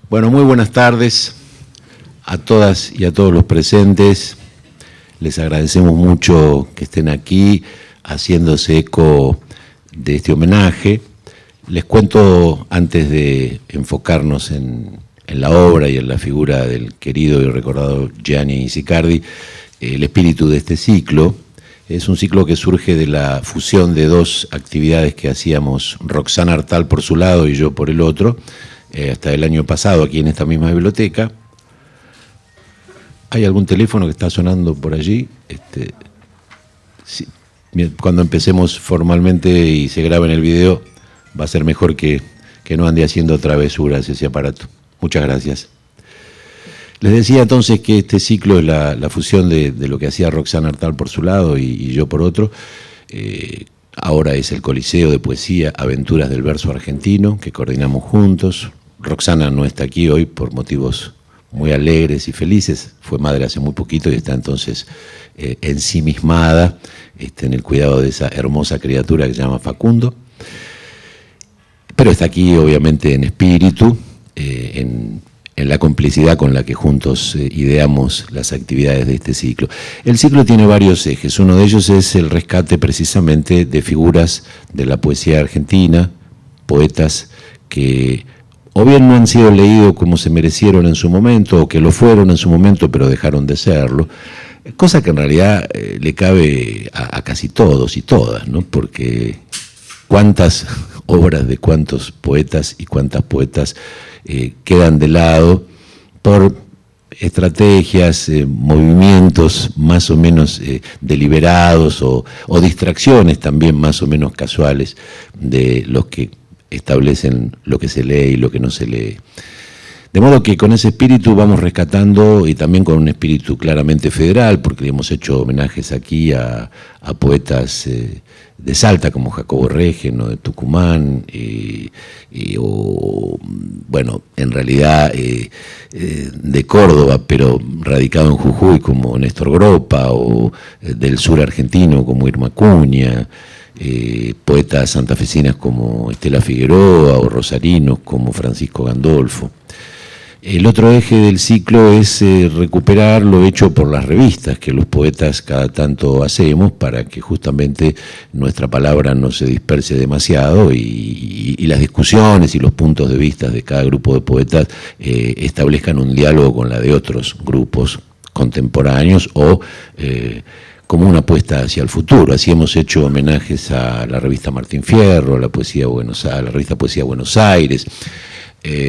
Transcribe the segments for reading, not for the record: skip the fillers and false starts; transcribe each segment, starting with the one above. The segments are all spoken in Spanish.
Bueno, muy buenas tardes a todas y a todos los presentes. Les agradecemos mucho que estén aquí haciéndose eco de este homenaje. Les cuento, antes de enfocarnos en la obra y en la figura del querido y recordado Gianni Sicardi, el espíritu de este ciclo. Es un ciclo que surge de la fusión de dos actividades que hacíamos Roxana Artal por su lado y yo por el otro, hasta el año pasado aquí en esta misma biblioteca. ¿Hay algún teléfono que está sonando por allí? Sí. Cuando empecemos formalmente y se grabe en el video, va a ser mejor que no ande haciendo travesuras ese aparato. Muchas gracias. Les decía entonces que este ciclo es la fusión de lo que hacía Roxana Artal por su lado y yo por otro. Ahora es el Coliseo de Poesía Aventuras del Verso Argentino, que coordinamos juntos. Roxana no está aquí hoy por motivos muy alegres y felices. Fue madre hace muy poquito y está entonces ensimismada en el cuidado de esa hermosa criatura que se llama Facundo. Pero está aquí obviamente en espíritu, en la complicidad con la que juntos ideamos las actividades de este ciclo. El ciclo tiene varios ejes. Uno de ellos es el rescate precisamente de figuras de la poesía argentina, poetas que o bien no han sido leídos como se merecieron en su momento, o que lo fueron en su momento pero dejaron de serlo, cosa que en realidad le cabe a casi todos y todas, ¿no? Porque cuántas obras de cuántos poetas y cuántas poetas quedan de lado por estrategias, movimientos más o menos deliberados o distracciones también más o menos casuales de los que establecen lo que se lee y lo que no se lee. De modo que con ese espíritu vamos rescatando, y también con un espíritu claramente federal, porque hemos hecho homenajes aquí a poetas de Salta, como Jacobo Regen, de Tucumán, o, bueno, en realidad de Córdoba, pero radicado en Jujuy, como Néstor Gropa, o del sur argentino, como Irma Acuña, poetas santafesinas como Estela Figueroa, o rosarinos como Francisco Gandolfo. El otro eje del ciclo es recuperar lo hecho por las revistas que los poetas cada tanto hacemos para que justamente nuestra palabra no se disperse demasiado y las discusiones y los puntos de vista de cada grupo de poetas establezcan un diálogo con la de otros grupos contemporáneos o como una apuesta hacia el futuro. Así hemos hecho homenajes a la revista Martín Fierro, a la revista Poesía Buenos Aires,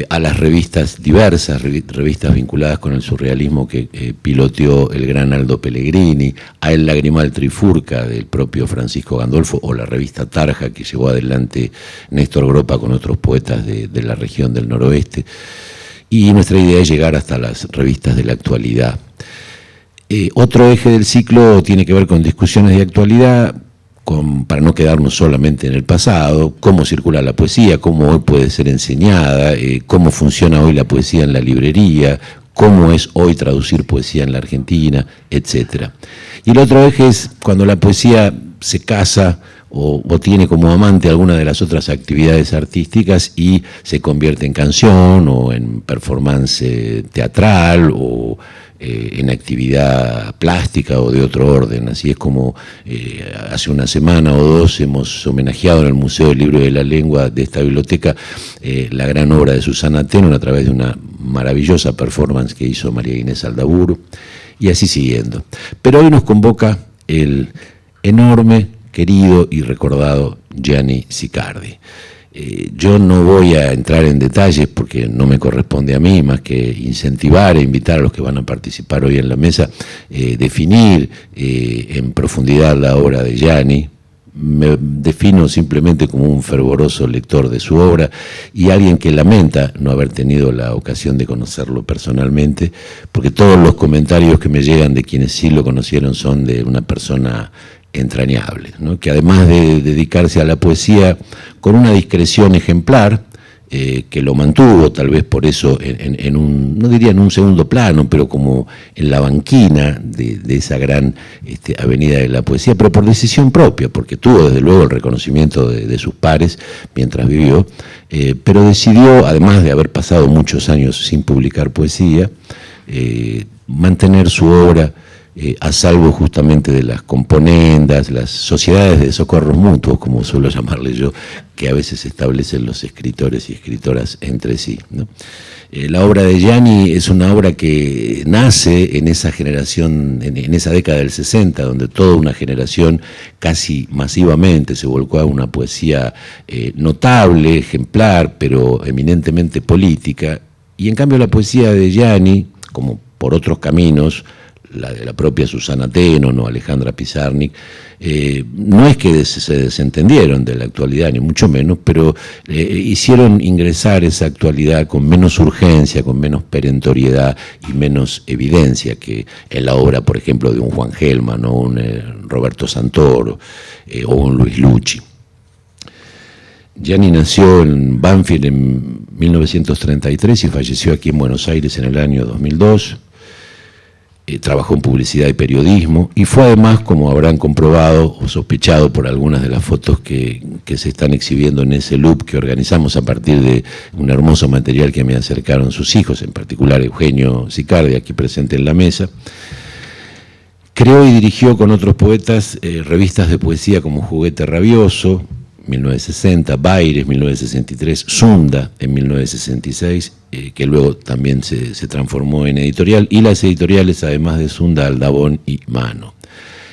a las revistas diversas, revistas vinculadas con el surrealismo que piloteó el gran Aldo Pellegrini, a El Lagrimal Trifurca del propio Francisco Gandolfo, o la revista Tarja que llevó adelante Néstor Gropa con otros poetas de la región del noroeste. Y nuestra idea es llegar hasta las revistas de la actualidad. Otro eje del ciclo tiene que ver con discusiones de actualidad, para no quedarnos solamente en el pasado, cómo circula la poesía, cómo hoy puede ser enseñada, cómo funciona hoy la poesía en la librería, cómo es hoy traducir poesía en la Argentina, etc. Y el otro eje es cuando la poesía se casa o tiene como amante alguna de las otras actividades artísticas y se convierte en canción o en performance teatral o en actividad plástica o de otro orden. Así es como hace una semana o dos hemos homenajeado en el Museo del Libro y de la Lengua de esta biblioteca la gran obra de Susana Tenon a través de una maravillosa performance que hizo María Inés Aldaburu, y así siguiendo. Pero hoy nos convoca el enorme, querido y recordado Gianni Sicardi. Yo no voy a entrar en detalles porque no me corresponde a mí más que incentivar e invitar a los que van a participar hoy en la mesa, definir en profundidad la obra de Gianni. Me defino simplemente como un fervoroso lector de su obra y alguien que lamenta no haber tenido la ocasión de conocerlo personalmente, porque todos los comentarios que me llegan de quienes sí lo conocieron son de una persona entrañable, ¿no? Que además de dedicarse a la poesía con una discreción ejemplar, que lo mantuvo, tal vez por eso, no diría en un segundo plano, pero como en la banquina de esa gran avenida de la poesía, pero por decisión propia, porque tuvo desde luego el reconocimiento de sus pares mientras vivió, pero decidió, además de haber pasado muchos años sin publicar poesía, mantener su obra a salvo justamente de las componendas, las sociedades de socorros mutuos, como suelo llamarle yo, que a veces establecen los escritores y escritoras entre sí, ¿no? La obra de Gianni es una obra que nace en esa generación, en esa década del 60, donde toda una generación casi masivamente se volcó a una poesía notable, ejemplar, pero eminentemente política, y en cambio la poesía de Gianni, como por otros caminos, la de la propia Susana Teno o Alejandra Pizarnik, no es que se desentendieron de la actualidad, ni mucho menos, pero hicieron ingresar esa actualidad con menos urgencia, con menos perentoriedad y menos evidencia que en la obra, por ejemplo, de un Juan Gelman o un Roberto Santoro o un Luis Lucci. Gianni nació en Banfield en 1933 y falleció aquí en Buenos Aires en el año 2002. Trabajó en publicidad y periodismo y fue además, como habrán comprobado o sospechado por algunas de las fotos que se están exhibiendo en ese loop que organizamos a partir de un hermoso material que me acercaron sus hijos, en particular Eugenio Sicardi, aquí presente en la mesa. Creó y dirigió con otros poetas revistas de poesía como Juguete Rabioso, 1960, Baires, 1963, Zunda, en 1966, que luego también se transformó en editorial, y las editoriales, además de Zunda, Aldabón y Mano.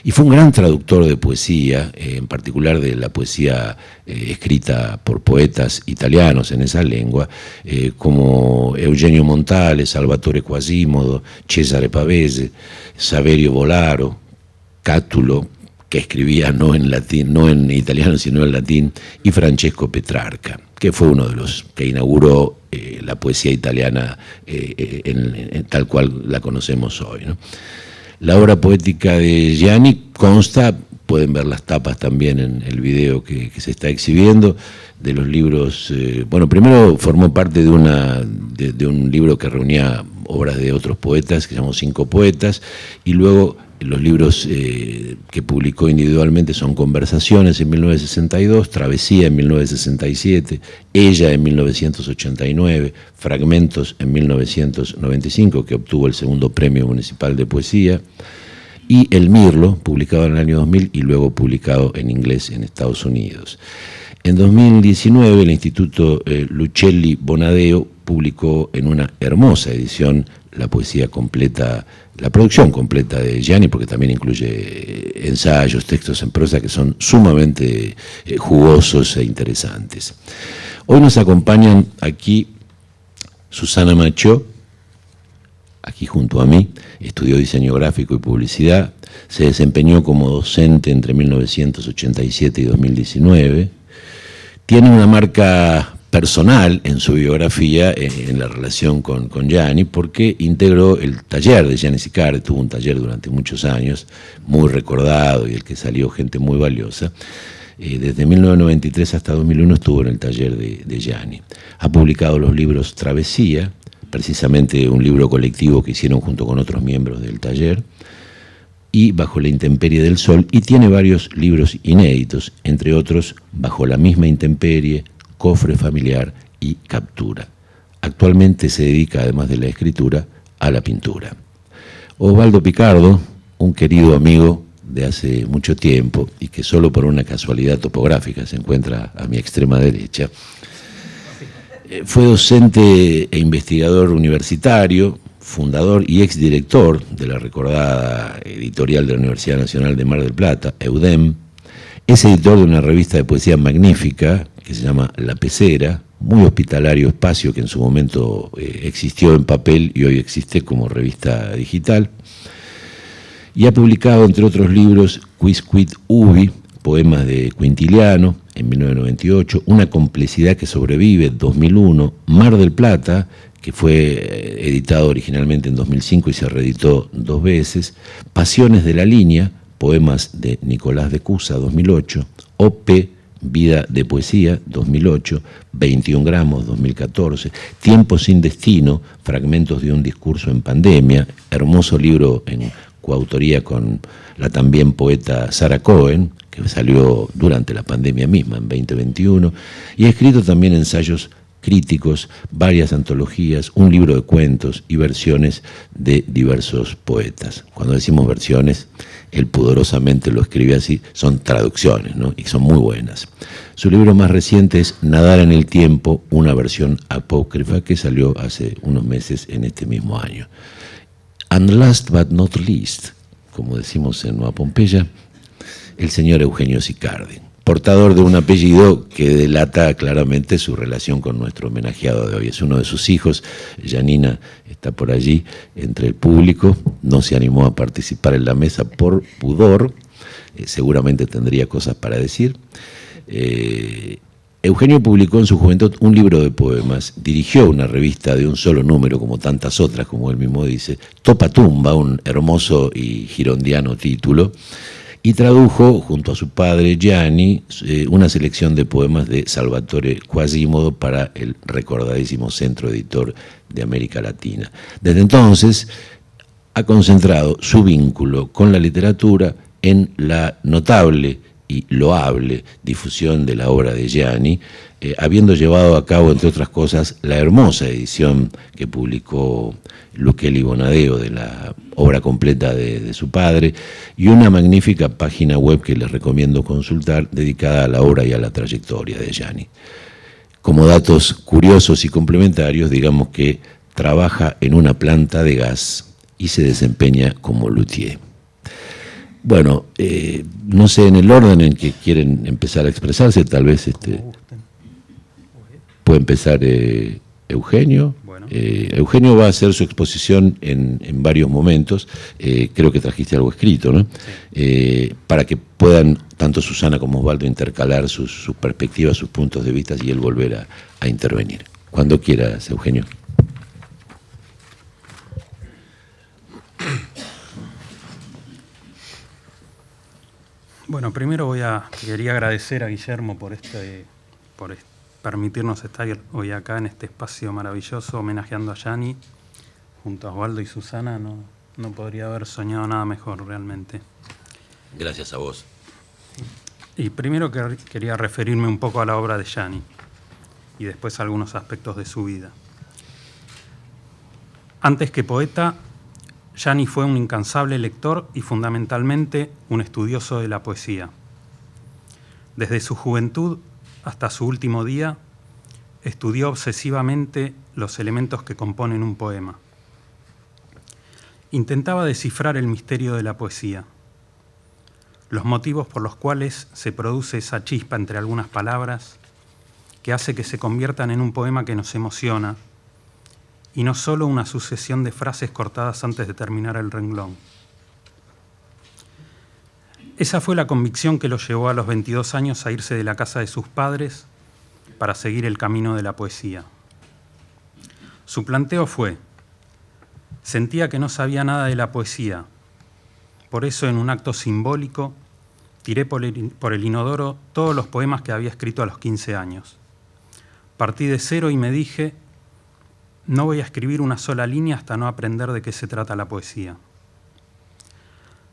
Y fue un gran traductor de poesía, en particular de la poesía escrita por poetas italianos en esa lengua, como Eugenio Montale, Salvatore Quasimodo, Cesare Pavese, Saverio Bolaro, Cátulo, que escribía no en latín, no en italiano, sino en latín, y Francesco Petrarca, que fue uno de los que inauguró la poesía italiana en tal cual la conocemos hoy, ¿no? La obra poética de Gianni consta, pueden ver las tapas también en el video que se está exhibiendo, de los libros. Bueno, primero formó parte de un libro que reunía obras de otros poetas, que se llamó Cinco Poetas, y luego los libros que publicó individualmente son Conversaciones en 1962, Travesía en 1967, Ella en 1989, Fragmentos en 1995, que obtuvo el segundo Premio Municipal de Poesía, y El Mirlo, publicado en el año 2000 y luego publicado en inglés en Estados Unidos. En 2019 el Instituto Lucelli Bonadeo publicó en una hermosa edición la poesía completa, la producción completa de Gianni, porque también incluye ensayos, textos en prosa que son sumamente jugosos e interesantes. Hoy nos acompañan aquí Susana Machó, aquí junto a mí, estudió diseño gráfico y publicidad, se desempeñó como docente entre 1987 y 2019, tiene una marca personal en su biografía en la relación con Gianni, porque integró el taller de Gianni Sicardi, tuvo un taller durante muchos años, muy recordado y del que salió gente muy valiosa. Desde 1993 hasta 2001 estuvo en el taller de Gianni. Ha publicado los libros Travesía, precisamente un libro colectivo que hicieron junto con otros miembros del taller, y Bajo la intemperie del sol, y tiene varios libros inéditos, entre otros Bajo la misma intemperie, Cofre familiar y Captura. Actualmente se dedica, además de la escritura, a la pintura. Osvaldo Picardo, un querido amigo de hace mucho tiempo y que solo por una casualidad topográfica se encuentra a mi extrema derecha, fue docente e investigador universitario, fundador y exdirector de la recordada editorial de la Universidad Nacional de Mar del Plata, EUDEM. Es editor de una revista de poesía magnífica que se llama La Pecera, muy hospitalario espacio que en su momento existió en papel y hoy existe como revista digital. Y ha publicado, entre otros libros, Quisquid Ubi, poemas de Quintiliano, en 1998, Una complicidad que sobrevive, 2001, Mar del Plata, que fue editado originalmente en 2005 y se reeditó 2 veces, Pasiones de la Línea, poemas de Nicolás de Cusa, 2008, O.P., Vida de Poesía, 2008, 21 gramos, 2014, Tiempo sin destino, fragmentos de un discurso en pandemia, hermoso libro en coautoría con la también poeta Sarah Cohen, que salió durante la pandemia misma, en 2021, y ha escrito también ensayos críticos, varias antologías, un libro de cuentos y versiones de diversos poetas. Cuando decimos versiones, él pudorosamente lo escribe así, son traducciones, ¿no? Y son muy buenas. Su libro más reciente es Nadar en el tiempo, una versión apócrifa que salió hace unos meses en este mismo año. And last but not least, como decimos en Nueva Pompeya, el señor Eugenio Sicardi, portador de un apellido que delata claramente su relación con nuestro homenajeado de hoy. Es uno de sus hijos, Janina está por allí entre el público, no se animó a participar en la mesa por pudor, seguramente tendría cosas para decir. Eugenio publicó en su juventud un libro de poemas, dirigió una revista de un solo número, como tantas otras, como él mismo dice, Topa Tumba, un hermoso y girondiano título, y tradujo, junto a su padre Gianni, una selección de poemas de Salvatore Quasimodo para el recordadísimo Centro Editor de América Latina. Desde entonces ha concentrado su vínculo con la literatura en la notable y loable difusión de la obra de Gianni, habiendo llevado a cabo, entre otras cosas, la hermosa edición que publicó Luquelli Bonadeo de la obra completa de su padre, y una magnífica página web que les recomiendo consultar, dedicada a la obra y a la trayectoria de Gianni. Como datos curiosos y complementarios, digamos que trabaja en una planta de gas y se desempeña como luthier. Bueno, no sé en el orden en que quieren empezar a expresarse, tal vez puede empezar Eugenio. Bueno. Eugenio va a hacer su exposición en varios momentos, creo que trajiste algo escrito, ¿no? Sí. Para que puedan tanto Susana como Osvaldo intercalar sus perspectivas, sus puntos de vista y él volver a intervenir. Cuando quieras, Eugenio. Bueno, primero quería agradecer a Guillermo por permitirnos estar hoy acá en este espacio maravilloso homenajeando a Gianni junto a Osvaldo y Susana. No podría haber soñado nada mejor realmente. Gracias a vos. Y primero quería referirme un poco a la obra de Gianni y después a algunos aspectos de su vida. Antes que poeta, Gianni fue un incansable lector y fundamentalmente un estudioso de la poesía. Desde su juventud hasta su último día, estudió obsesivamente los elementos que componen un poema. Intentaba descifrar el misterio de la poesía, los motivos por los cuales se produce esa chispa entre algunas palabras que hace que se conviertan en un poema que nos emociona, y no solo una sucesión de frases cortadas antes de terminar el renglón. Esa fue la convicción que lo llevó a los 22 años a irse de la casa de sus padres para seguir el camino de la poesía. Su planteo fue: sentía que no sabía nada de la poesía, por eso en un acto simbólico tiré por el inodoro todos los poemas que había escrito a los 15 años. Partí de cero y me dije: no voy a escribir una sola línea hasta no aprender de qué se trata la poesía.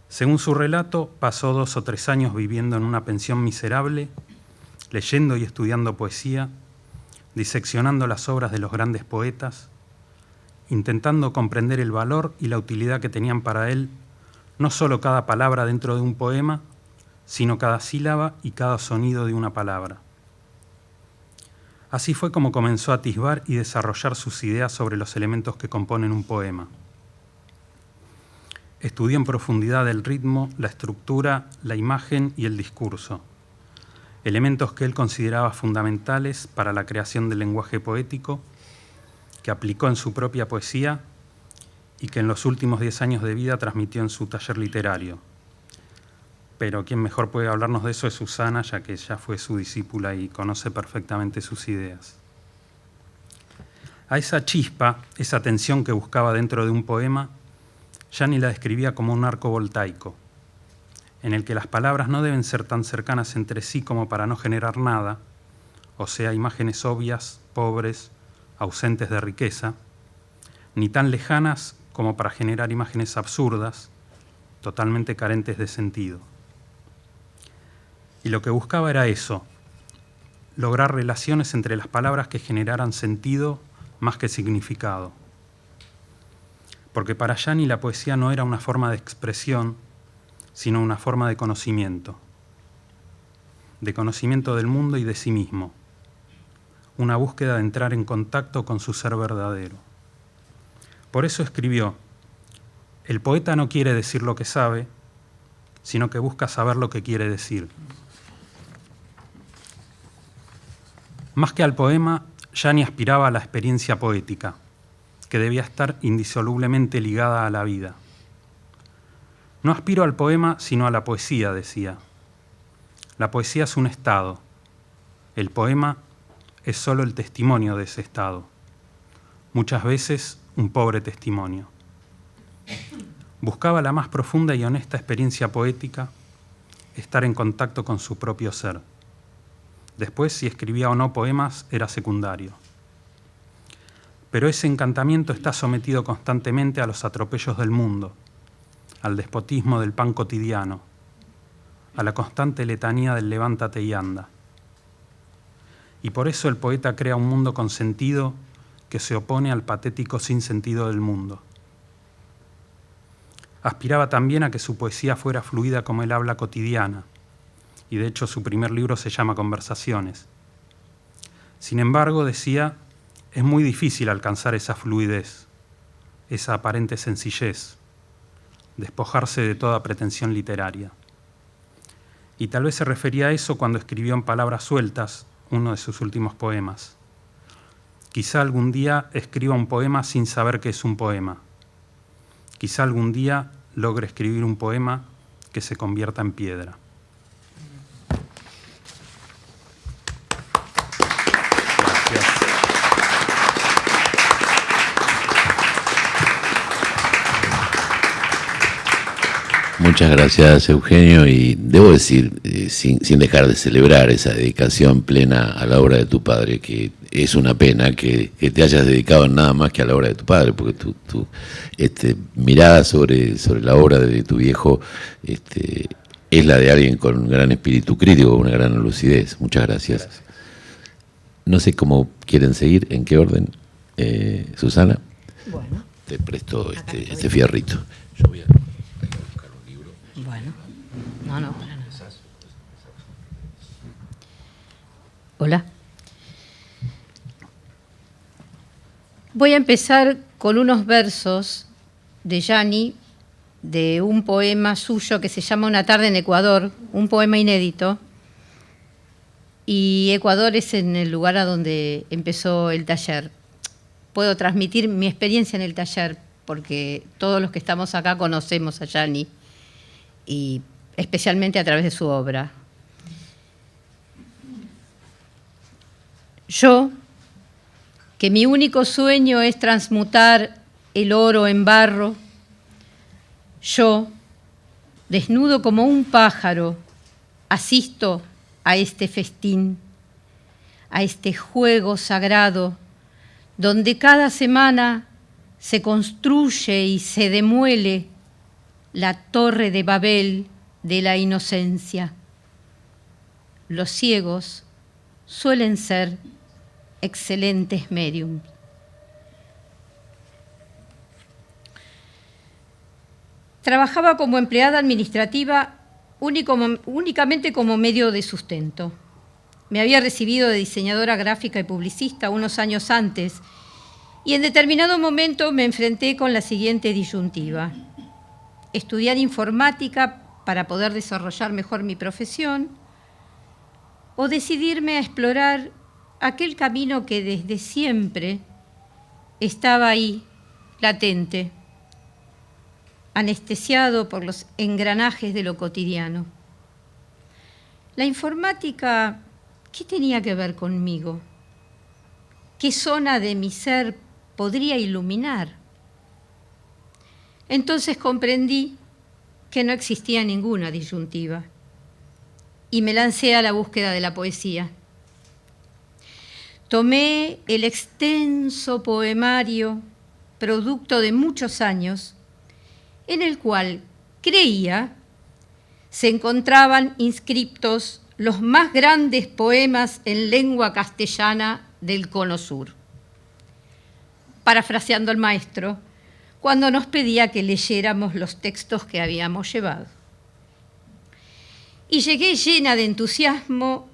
Según su relato, pasó 2 o 3 años viviendo en una pensión miserable, leyendo y estudiando poesía, diseccionando las obras de los grandes poetas, intentando comprender el valor y la utilidad que tenían para él no solo cada palabra dentro de un poema, sino cada sílaba y cada sonido de una palabra. Así fue como comenzó a atisbar y desarrollar sus ideas sobre los elementos que componen un poema. Estudió en profundidad el ritmo, la estructura, la imagen y el discurso, elementos que él consideraba fundamentales para la creación del lenguaje poético, que aplicó en su propia poesía y que en los últimos 10 años de vida transmitió en su taller literario. Pero quien mejor puede hablarnos de eso es Susana, ya que ella fue su discípula y conoce perfectamente sus ideas. A esa chispa, esa tensión que buscaba dentro de un poema, Gianni la describía como un arco voltaico. en el que las palabras no deben ser tan cercanas entre sí como para no generar nada, o sea, imágenes obvias, pobres, ausentes de riqueza, ni tan lejanas como para generar imágenes absurdas, totalmente carentes de sentido. Y lo que buscaba era eso, lograr relaciones entre las palabras que generaran sentido más que significado. Porque para Gianni la poesía no era una forma de expresión, sino una forma de conocimiento del mundo y de sí mismo, una búsqueda de entrar en contacto con su ser verdadero. Por eso escribió: el poeta no quiere decir lo que sabe, sino que busca saber lo que quiere decir. Más que al poema, Gianni aspiraba a la experiencia poética, que debía estar indisolublemente ligada a la vida. No aspiro al poema, sino a la poesía, decía. La poesía es un estado. El poema es solo el testimonio de ese estado. Muchas veces un pobre testimonio. Buscaba la más profunda y honesta experiencia poética, estar en contacto con su propio ser. Después, si escribía o no poemas, era secundario. Pero ese encantamiento está sometido constantemente a los atropellos del mundo, al despotismo del pan cotidiano, a la constante letanía del levántate y anda. Y por eso el poeta crea un mundo con sentido que se opone al patético sinsentido del mundo. Aspiraba también a que su poesía fuera fluida como el habla cotidiana, y de hecho su primer libro se llama Conversaciones. Sin embargo, decía, es muy difícil alcanzar esa fluidez, esa aparente sencillez, despojarse de toda pretensión literaria. Y tal vez se refería a eso cuando escribió en Palabras sueltas uno de sus últimos poemas. Quizá algún día escriba un poema sin saber que es un poema. Quizá algún día logre escribir un poema que se convierta en piedra. Muchas gracias, Eugenio, y debo decir, sin dejar de celebrar esa dedicación plena a la obra de tu padre, que es una pena que te hayas dedicado nada más que a la obra de tu padre, porque tu mirada sobre la obra de tu viejo es la de alguien con un gran espíritu crítico, una gran lucidez. Muchas gracias. No sé cómo quieren seguir, en qué orden, Susana. Bueno. Te presto este fierrito. Yo voy a... Bueno, no, para nada. Hola. Voy a empezar con unos versos de Gianni, de un poema suyo que se llama Una tarde en Ecuador, un poema inédito. Y Ecuador es en el lugar a donde empezó el taller. Puedo transmitir mi experiencia en el taller, porque todos los que estamos acá conocemos a Gianni, y especialmente a través de su obra. Yo, que mi único sueño es transmutar el oro en barro, yo, desnudo como un pájaro, asisto a este festín, a este juego sagrado, donde cada semana se construye y se demuele la torre de Babel de la inocencia. Los ciegos suelen ser excelentes médiums. Trabajaba como empleada administrativa únicamente como medio de sustento. Me había recibido de diseñadora gráfica y publicista unos años antes y en determinado momento me enfrenté con la siguiente disyuntiva: estudiar informática para poder desarrollar mejor mi profesión, o decidirme a explorar aquel camino que desde siempre estaba ahí, latente, anestesiado por los engranajes de lo cotidiano. La informática, ¿qué tenía que ver conmigo? ¿Qué zona de mi ser podría iluminar? Entonces comprendí que no existía ninguna disyuntiva y me lancé a la búsqueda de la poesía. Tomé el extenso poemario, producto de muchos años, en el cual creía se encontraban inscriptos los más grandes poemas en lengua castellana del Cono Sur. Parafraseando al maestro, cuando nos pedía que leyéramos los textos que habíamos llevado. Y llegué llena de entusiasmo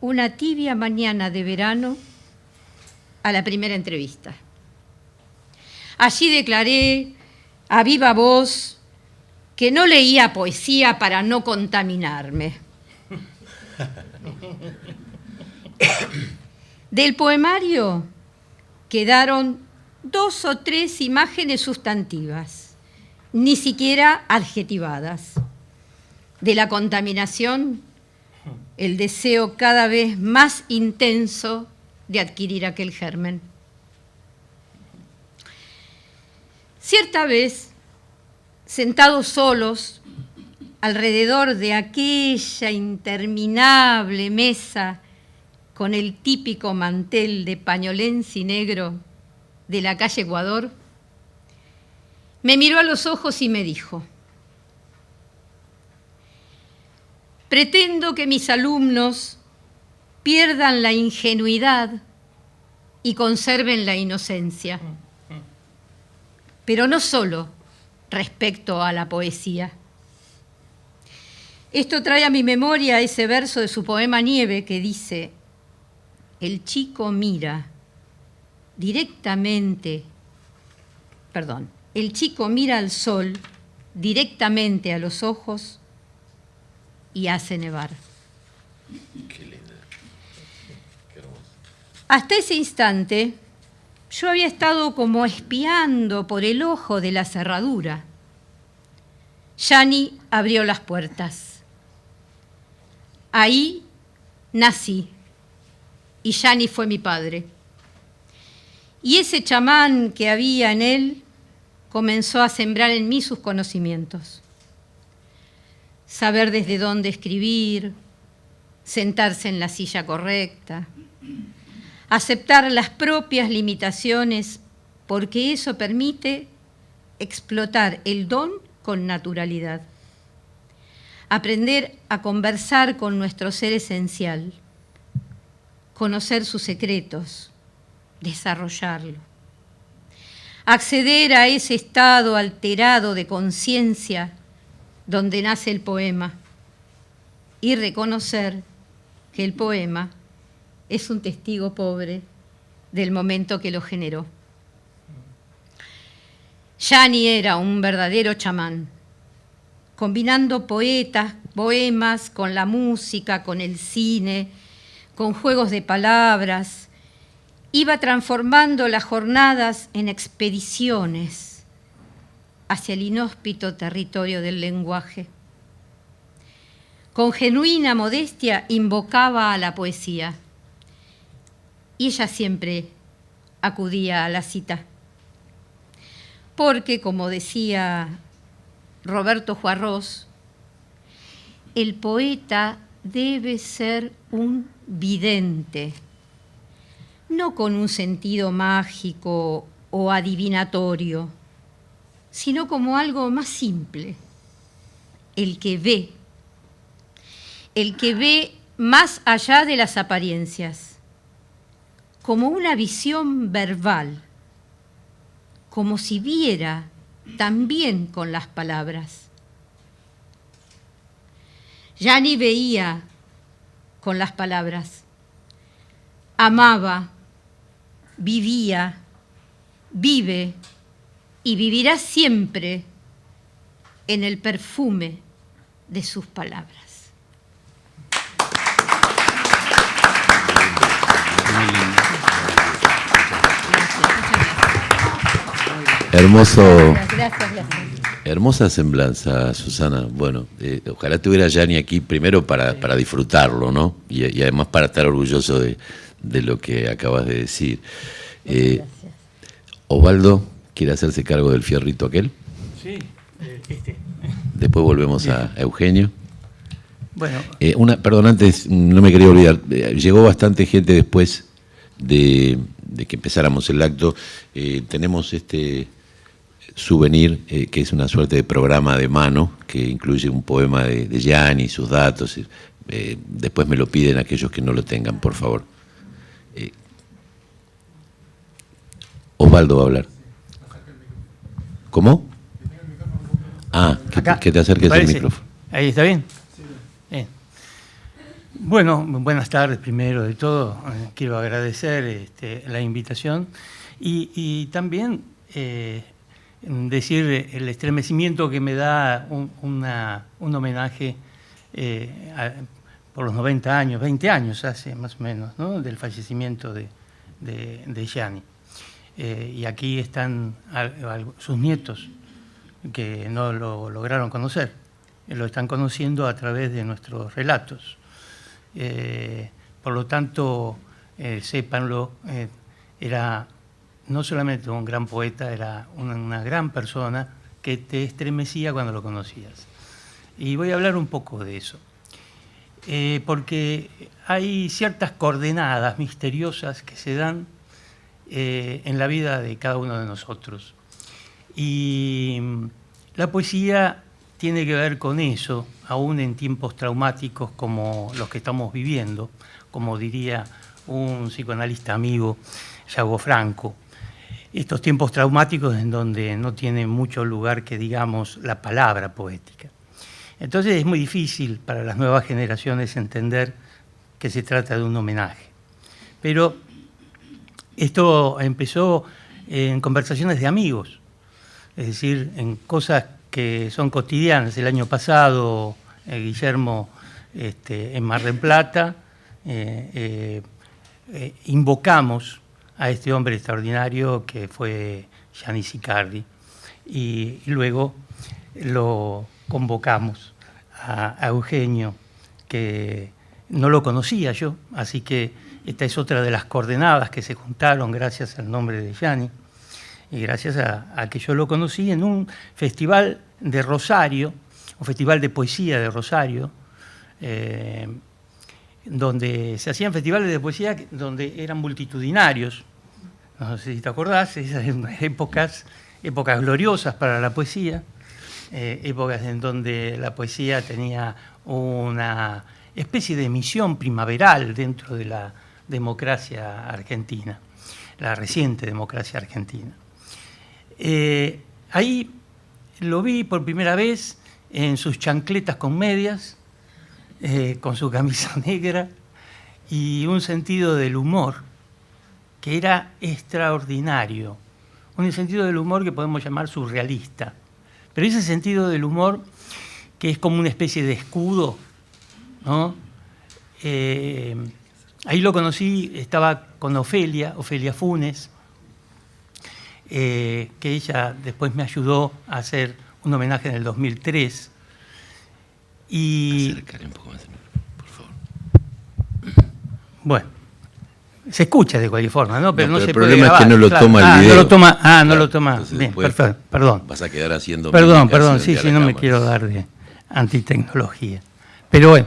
una tibia mañana de verano a la primera entrevista. Allí declaré a viva voz que no leía poesía para no contaminarme. Del poemario quedaron 2 o 3 imágenes sustantivas, ni siquiera adjetivadas. De la contaminación, el deseo cada vez más intenso de adquirir aquel germen. Cierta vez, sentados solos alrededor de aquella interminable mesa con el típico mantel de pañolensi negro de la calle Ecuador, me miró a los ojos y me dijo: pretendo que mis alumnos pierdan la ingenuidad y conserven la inocencia, pero no solo respecto a la poesía. Esto trae a mi memoria ese verso de su poema Nieve que dice: el chico mira al sol directamente a los ojos y hace nevar. Qué lindo. Qué hermoso. Hasta ese instante, yo había estado como espiando por el ojo de la cerradura. Yani abrió las puertas. Ahí nací y Yani fue mi padre. Y ese chamán que había en él comenzó a sembrar en mí sus conocimientos. Saber desde dónde escribir, sentarse en la silla correcta, aceptar las propias limitaciones, porque eso permite explotar el don con naturalidad. Aprender a conversar con nuestro ser esencial, conocer sus secretos, desarrollarlo. Acceder a ese estado alterado de conciencia donde nace el poema y reconocer que el poema es un testigo pobre del momento que lo generó. Yani era un verdadero chamán, combinando poemas con la música, con el cine, con juegos de palabras. Iba transformando las jornadas en expediciones hacia el inhóspito territorio del lenguaje. Con genuina modestia invocaba a la poesía y ella siempre acudía a la cita. Porque, como decía Roberto Juarros, el poeta debe ser un vidente, no con un sentido mágico o adivinatorio, sino como algo más simple, el que ve más allá de las apariencias, como una visión verbal, como si viera también con las palabras. Yani veía con las palabras, amaba, vivía, vive y vivirá siempre en el perfume de sus palabras. Hermoso. Gracias. Hermosa semblanza, Susana. Bueno, ojalá tuviera Yani aquí primero para disfrutarlo, ¿no? Y además para estar orgulloso de lo que acabas de decir. Gracias. Osvaldo, ¿quiere hacerse cargo del fierrito aquel? Sí, después volvemos a Eugenio. Bueno. Perdón, antes no me quería olvidar, llegó bastante gente después de que empezáramos el acto. Tenemos este souvenir, que es una suerte de programa de mano, que incluye un poema de Gianni, sus datos. Después me lo piden aquellos que no lo tengan, por favor. Osvaldo va a hablar. ¿Cómo? Que te acerques al micrófono. ¿Ahí está bien? Bien. Bueno, buenas tardes primero de todo. Quiero agradecer la invitación y también decir el estremecimiento que me da un homenaje por los 90 años, 20 años hace más o menos, ¿no?, del fallecimiento de Gianni. Y aquí están sus nietos, que no lo lograron conocer, lo están conociendo a través de nuestros relatos. Por lo tanto, sépanlo, era no solamente un gran poeta, era una gran persona que te estremecía cuando lo conocías. Y voy a hablar un poco de eso, porque hay ciertas coordenadas misteriosas que se dan en la vida de cada uno de nosotros. Y la poesía tiene que ver con eso, aún en tiempos traumáticos como los que estamos viviendo, como diría un psicoanalista amigo, Yago Franco. Estos tiempos traumáticos en donde no tiene mucho lugar que digamos la palabra poética. Entonces es muy difícil para las nuevas generaciones entender que se trata de un homenaje. Pero esto empezó en conversaciones de amigos, es decir, en cosas que son cotidianas. El año pasado, Guillermo, en Mar del Plata, invocamos a este hombre extraordinario que fue Gianni Siccardi, y luego lo convocamos a Eugenio, que no lo conocía yo, así que esta es otra de las coordenadas que se juntaron gracias al nombre de Gianni y gracias a que yo lo conocí en un festival de Rosario, un festival de poesía de Rosario, donde se hacían festivales de poesía donde eran multitudinarios. No sé si te acordás, esas épocas gloriosas para la poesía, épocas en donde la poesía tenía una especie de misión primaveral dentro de la democracia argentina, la reciente democracia argentina. Ahí lo vi por primera vez en sus chancletas con medias, con su camisa negra y un sentido del humor que era extraordinario, un sentido del humor que podemos llamar surrealista, pero ese sentido del humor que es como una especie de escudo, ¿no? Ahí lo conocí, estaba con Ofelia Funes, que ella después me ayudó a hacer un homenaje en el 2003. Y acércale un poco más, por favor. Bueno, se escucha de cualquier forma, ¿no? Pero no se puede problema grabar. es que no lo toma el video. No lo toma. Bien, perfecto, perdón. Vas a quedar haciendo... Perdón, sí, no me quiero dar de antitecnología. Pero bueno,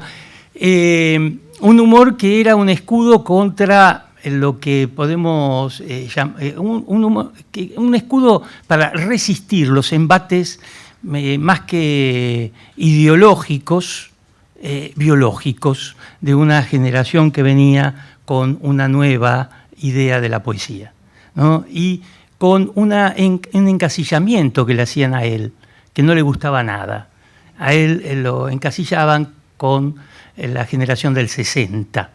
un humor que era un escudo contra lo que podemos llamar, un escudo para resistir los embates más que ideológicos, biológicos, de una generación que venía con una nueva idea de la poesía, ¿no? Y con un encasillamiento que le hacían a él, que no le gustaba nada. A él lo encasillaban con la generación del 60.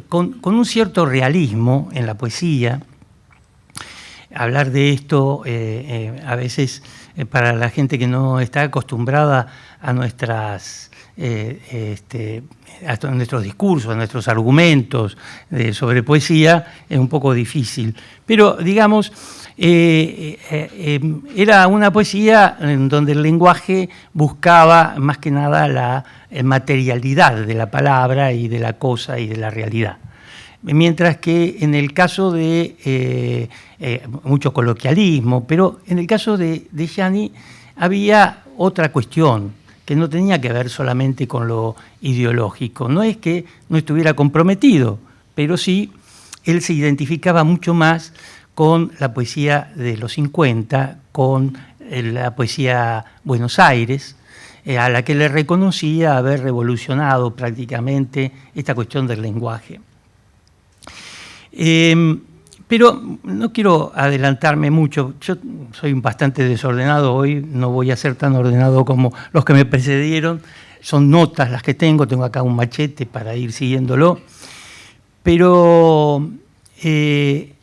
Con un cierto realismo en la poesía. Hablar de esto a veces para la gente que no está acostumbrada a nuestros discursos, a nuestros argumentos sobre poesía, es un poco difícil. Pero, digamos, era una poesía en donde el lenguaje buscaba más que nada la materialidad de la palabra y de la cosa y de la realidad. Mientras que en el caso de mucho coloquialismo, pero en el caso de Gianni había otra cuestión que no tenía que ver solamente con lo ideológico. No es que no estuviera comprometido, pero sí él se identificaba mucho más con la poesía de los 50, con la poesía Buenos Aires, a la que le reconocía haber revolucionado prácticamente esta cuestión del lenguaje. Pero no quiero adelantarme mucho, yo soy bastante desordenado hoy, no voy a ser tan ordenado como los que me precedieron, son notas las que tengo acá un machete para ir siguiéndolo, pero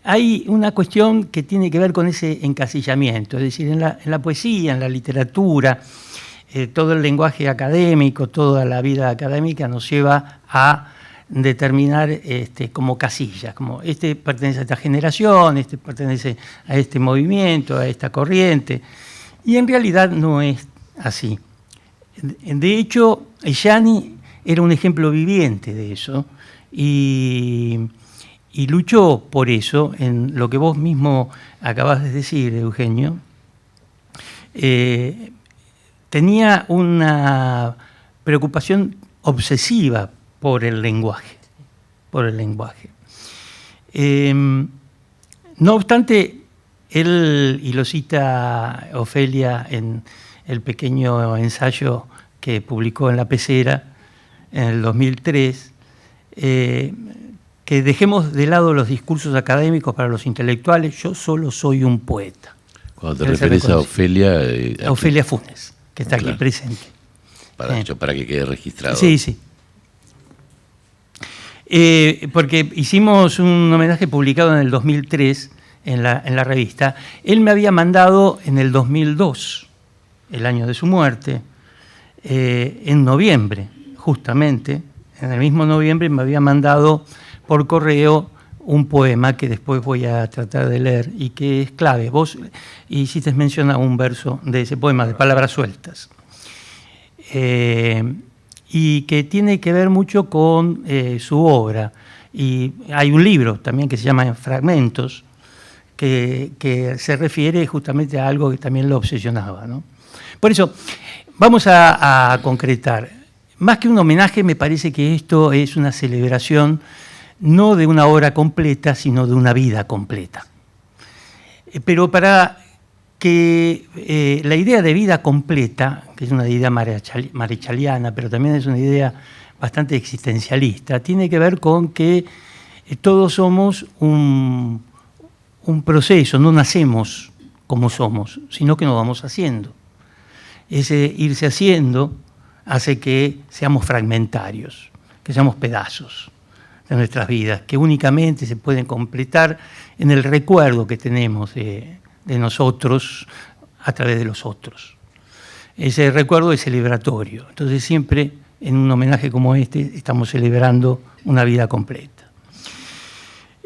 hay una cuestión que tiene que ver con ese encasillamiento, es decir, en la poesía, en la literatura, todo el lenguaje académico, toda la vida académica nos lleva a determinar como casillas, como este pertenece a esta generación, este pertenece a este movimiento, a esta corriente, y en realidad no es así. De hecho, Gianni era un ejemplo viviente de eso y luchó por eso, en lo que vos mismo acabás de decir, Eugenio. Tenía una preocupación obsesiva por el lenguaje. No obstante, él, y lo cita Ofelia en el pequeño ensayo que publicó en La Pecera en el 2003, que dejemos de lado los discursos académicos para los intelectuales, yo solo soy un poeta. Cuando te refieres a Ofelia... a Ofelia Funes, que está claro, aquí presente. Para que quede registrado. Sí, sí. Porque hicimos un homenaje publicado en el 2003 en la revista. Él me había mandado en el 2002, el año de su muerte, en noviembre, justamente, en el mismo noviembre me había mandado por correo un poema que después voy a tratar de leer y que es clave. Vos hiciste mención a un verso de ese poema, de Palabras Sueltas. Y que tiene que ver mucho con su obra. Y hay un libro también que se llama Fragmentos, que se refiere justamente a algo que también lo obsesionaba, ¿no? Por eso, vamos a concretar. Más que un homenaje, me parece que esto es una celebración no de una obra completa, sino de una vida completa. Pero para que la idea de vida completa, que es una idea marechaliana, pero también es una idea bastante existencialista, tiene que ver con que todos somos un proceso, no nacemos como somos, sino que nos vamos haciendo. Ese irse haciendo hace que seamos fragmentarios, que seamos pedazos de nuestras vidas, que únicamente se pueden completar en el recuerdo que tenemos de nosotros a través de los otros. Ese recuerdo es celebratorio. Entonces siempre en un homenaje como este estamos celebrando una vida completa.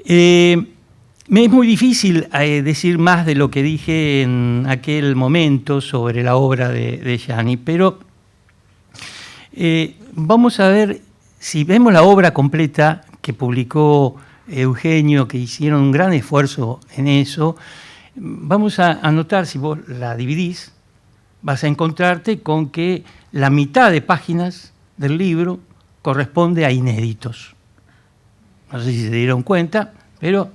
Me es muy difícil decir más de lo que dije en aquel momento sobre la obra de Gianni, pero vamos a ver, si vemos la obra completa que publicó Eugenio, que hicieron un gran esfuerzo en eso, vamos a notar, si vos la dividís, vas a encontrarte con que la mitad de páginas del libro corresponde a inéditos. No sé si se dieron cuenta, pero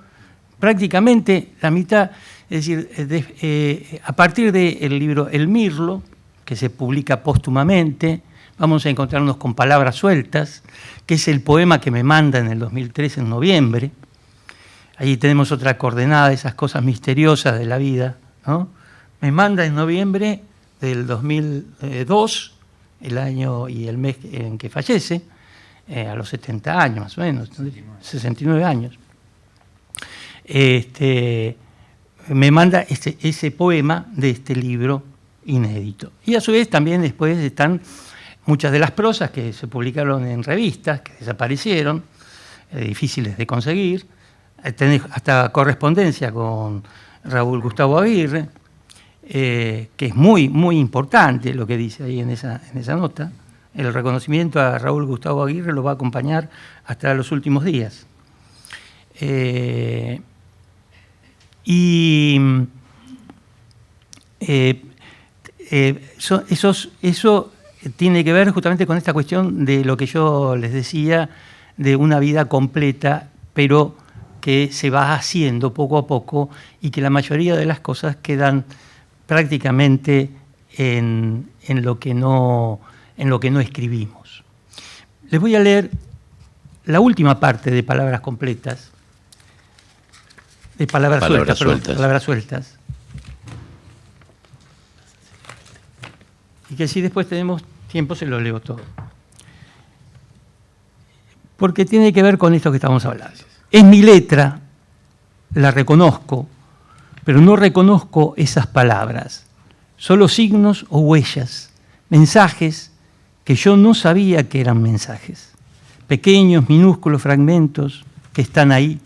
prácticamente la mitad, es decir, a partir del libro El Mirlo, que se publica póstumamente, vamos a encontrarnos con Palabras Sueltas, que es el poema que me manda en el 2003, en noviembre. Allí tenemos otra coordenada, esas cosas misteriosas de la vida, ¿no? Me manda en noviembre del 2002, el año y el mes en que fallece, a los 70 años más o menos, 69 años. Me manda ese poema de este libro inédito. Y a su vez también después están muchas de las prosas que se publicaron en revistas, que desaparecieron, difíciles de conseguir, hasta correspondencia con Raúl Gustavo Aguirre, que es muy, muy importante lo que dice ahí en esa nota. El reconocimiento a Raúl Gustavo Aguirre lo va a acompañar hasta los últimos días. eso tiene que ver justamente con esta cuestión de lo que yo les decía, de una vida completa, pero que se va haciendo poco a poco y que la mayoría de las cosas quedan prácticamente en lo que no escribimos. Les voy a leer la última parte de Palabras Completas, de Palabras Sueltas. Y que si después tenemos tiempo se lo leo todo. Porque tiene que ver con esto que estamos hablando. Es mi letra, la reconozco, pero no reconozco esas palabras, solo signos o huellas, mensajes que yo no sabía que eran mensajes, pequeños, minúsculos fragmentos que están ahí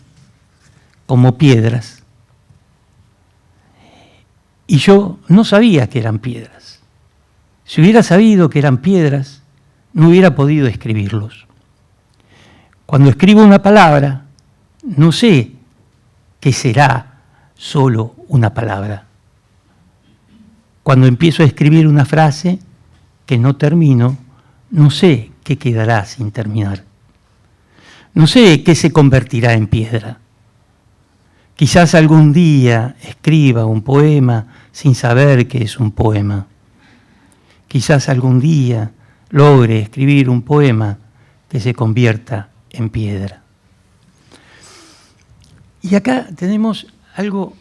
como piedras. Y yo no sabía que eran piedras. Si hubiera sabido que eran piedras, no hubiera podido escribirlos. Cuando escribo una palabra, no sé que será solo una palabra. Cuando empiezo a escribir una frase que no termino, no sé qué quedará sin terminar. No sé qué se convertirá en piedra. Quizás algún día escriba un poema sin saber que es un poema. Quizás algún día logre escribir un poema que se convierta en piedra. Y acá tenemos algo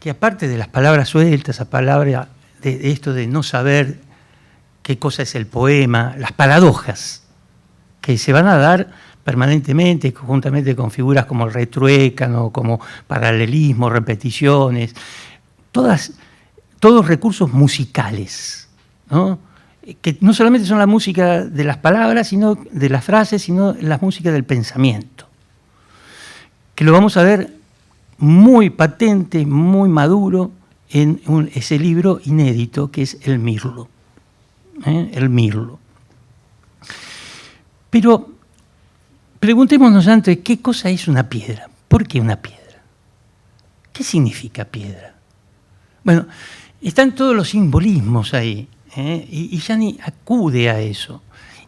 que, aparte de las palabras sueltas, a palabra de esto de no saber qué cosa es el poema, las paradojas que se van a dar permanentemente, conjuntamente con figuras como el retruécano, como paralelismo, repeticiones, todos recursos musicales, ¿no? Que no solamente son la música de las palabras, sino de las frases, sino la música del pensamiento, que lo vamos a ver muy patente, muy maduro en ese libro inédito que es El Mirlo. El Mirlo. Pero preguntémonos antes, ¿qué cosa es una piedra? ¿Por qué una piedra? ¿Qué significa piedra? Bueno, están todos los simbolismos ahí, y Yani acude a eso.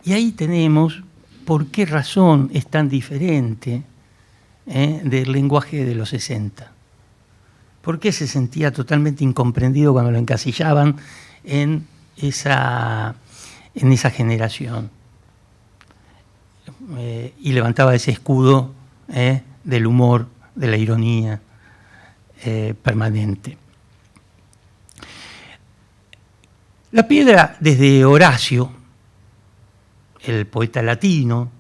Y ahí tenemos por qué razón es tan diferente del lenguaje de los 60. ¿Por qué se sentía totalmente incomprendido cuando lo encasillaban en esa generación? Y levantaba ese escudo del humor, de la ironía permanente. La piedra, desde Horacio, el poeta latino,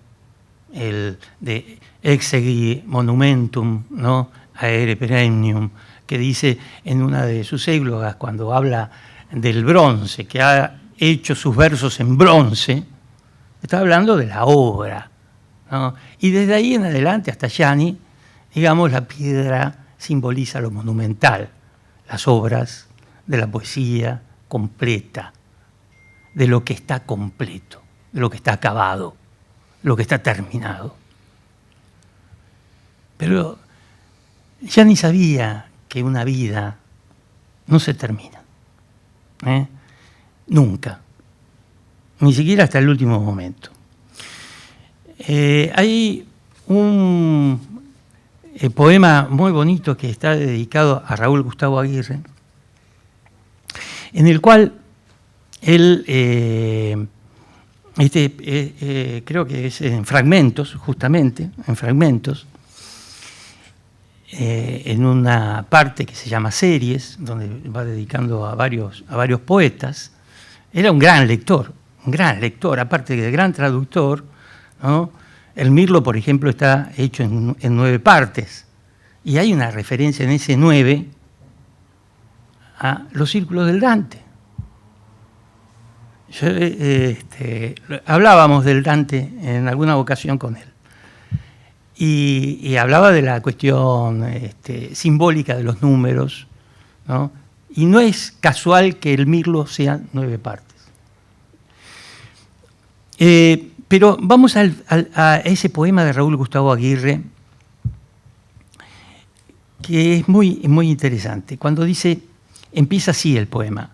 el de exegi monumentum, ¿no? Aere perennium, que dice en una de sus églogas, cuando habla del bronce, que ha hecho sus versos en bronce, está hablando de la obra, ¿no? Y desde ahí en adelante hasta Yani, digamos, la piedra simboliza lo monumental, las obras de la poesía completa, de lo que está completo, de lo que está acabado, lo que está terminado. Pero Yani sabía que una vida no se termina, nunca, ni siquiera hasta el último momento. Hay un poema muy bonito que está dedicado a Raúl Gustavo Aguirre, en el cual él, creo que es en fragmentos, justamente, en fragmentos, en una parte que se llama Series, donde va dedicando a varios poetas. Era un gran lector, aparte de gran traductor, ¿no? El Mirlo, por ejemplo, está hecho en 9 partes, y hay una referencia en ese 9 a los círculos del Dante. Hablábamos del Dante en alguna ocasión con él, y hablaba de la cuestión simbólica de los números, ¿no? Y no es casual que el Mirlo sea 9 partes. Pero vamos a ese poema de Raúl Gustavo Aguirre, que es muy, muy interesante. Cuando dice, empieza así el poema: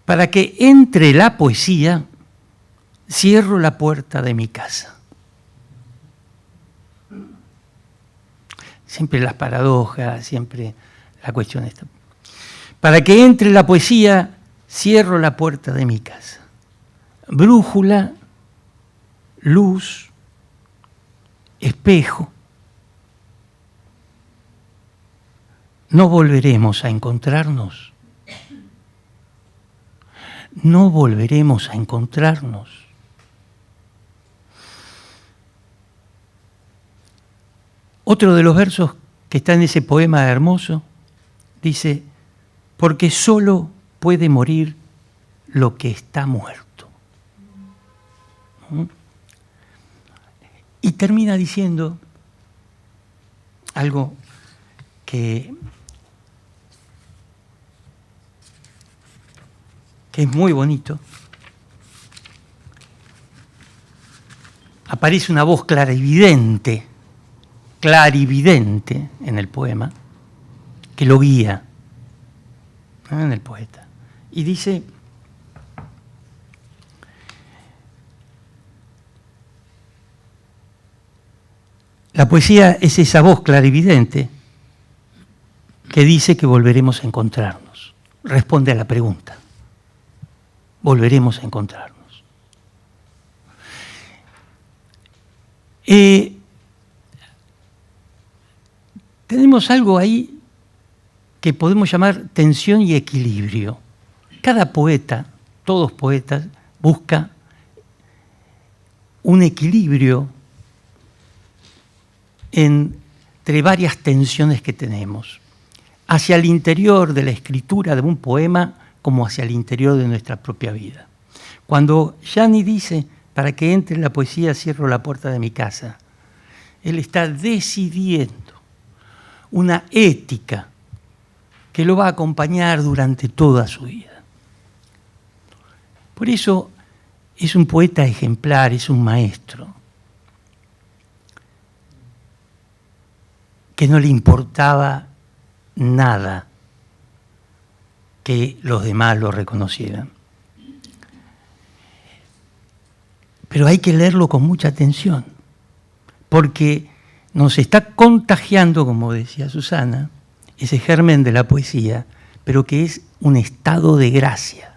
para que entre la poesía, cierro la puerta de mi casa. Siempre las paradojas, siempre la cuestión esta. Para que entre la poesía, cierro la puerta de mi casa. Brújula, luz, espejo. No volveremos a encontrarnos. No volveremos a encontrarnos. Otro de los versos que está en ese poema hermoso dice: porque solo puede morir lo que está muerto. Y termina diciendo algo que es muy bonito. Aparece una voz clarividente en el poema, que lo guía, ¿no?, en el poeta. Y dice: la poesía es esa voz clarividente que dice que volveremos a encontrarnos. Responde a la pregunta. Volveremos a encontrarnos. Tenemos algo ahí que podemos llamar tensión y equilibrio. Cada poeta, todos poetas, busca un equilibrio entre varias tensiones que tenemos, hacia el interior de la escritura de un poema como hacia el interior de nuestra propia vida. Cuando Gianni dice: para que entre la poesía cierro la puerta de mi casa, él está decidiendo una ética que lo va a acompañar durante toda su vida. Por eso es un poeta ejemplar, es un maestro, que no le importaba nada que los demás lo reconocieran. Pero hay que leerlo con mucha atención, porque nos está contagiando, como decía Susana, ese germen de la poesía, pero que es un estado de gracia,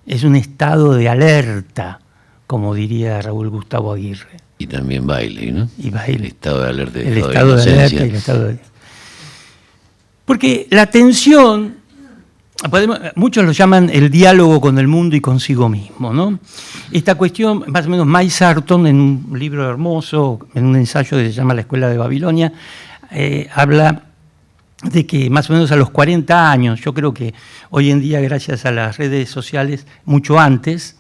es un estado de alerta, como diría Raúl Gustavo Aguirre. Y también baile, ¿no? Y baile. El estado de alerta, El estado de alerta y el estado de... Porque la tensión, muchos lo llaman el diálogo con el mundo y consigo mismo, ¿no? Esta cuestión, más o menos, Mike Sarton, en un libro hermoso, en un ensayo que se llama La Escuela de Babilonia, habla de que más o menos a los 40 años, yo creo que hoy en día, gracias a las redes sociales, mucho antes,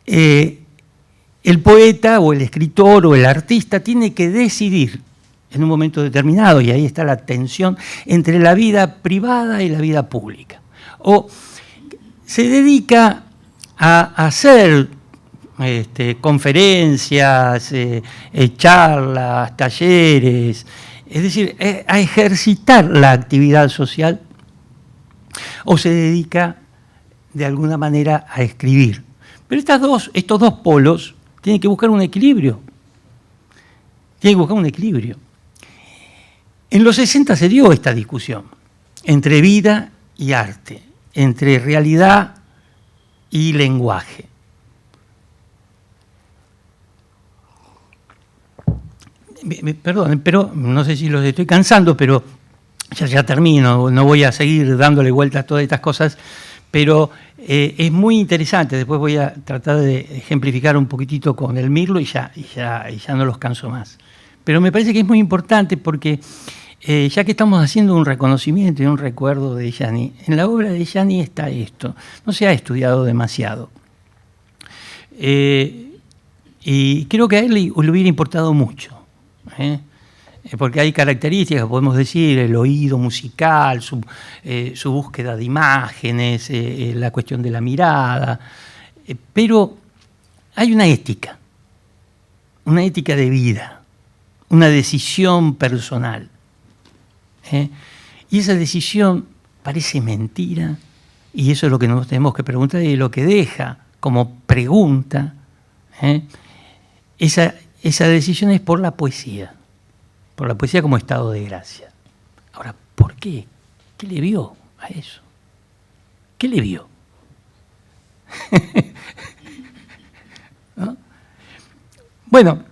el poeta o el escritor o el artista tiene que decidir en un momento determinado, y ahí está la tensión entre la vida privada y la vida pública. O se dedica a hacer conferencias, charlas, talleres, es decir, a ejercitar la actividad social, o se dedica de alguna manera a escribir. Pero estos dos polos tienen que buscar un equilibrio. Tienen que buscar un equilibrio. En los 60 se dio esta discusión entre vida y arte, entre realidad y lenguaje. Perdón, pero no sé si los estoy cansando, pero ya termino, no voy a seguir dándole vueltas a todas estas cosas, pero es muy interesante. Después voy a tratar de ejemplificar un poquitito con el Mirlo y ya no los canso más. Pero me parece que es muy importante porque ya que estamos haciendo un reconocimiento y un recuerdo de Gianni, en la obra de Gianni está esto, no se ha estudiado demasiado. Y creo que a él le hubiera importado mucho, porque hay características, podemos decir, el oído musical, su búsqueda de imágenes, la cuestión de la mirada, pero hay una ética de vida, una decisión personal. Y esa decisión parece mentira, y eso es lo que nos tenemos que preguntar y lo que deja como pregunta esa decisión es por la poesía como estado de gracia. Ahora, ¿por qué? ¿Qué le vio a eso? ¿Qué le vio? ¿No? Bueno,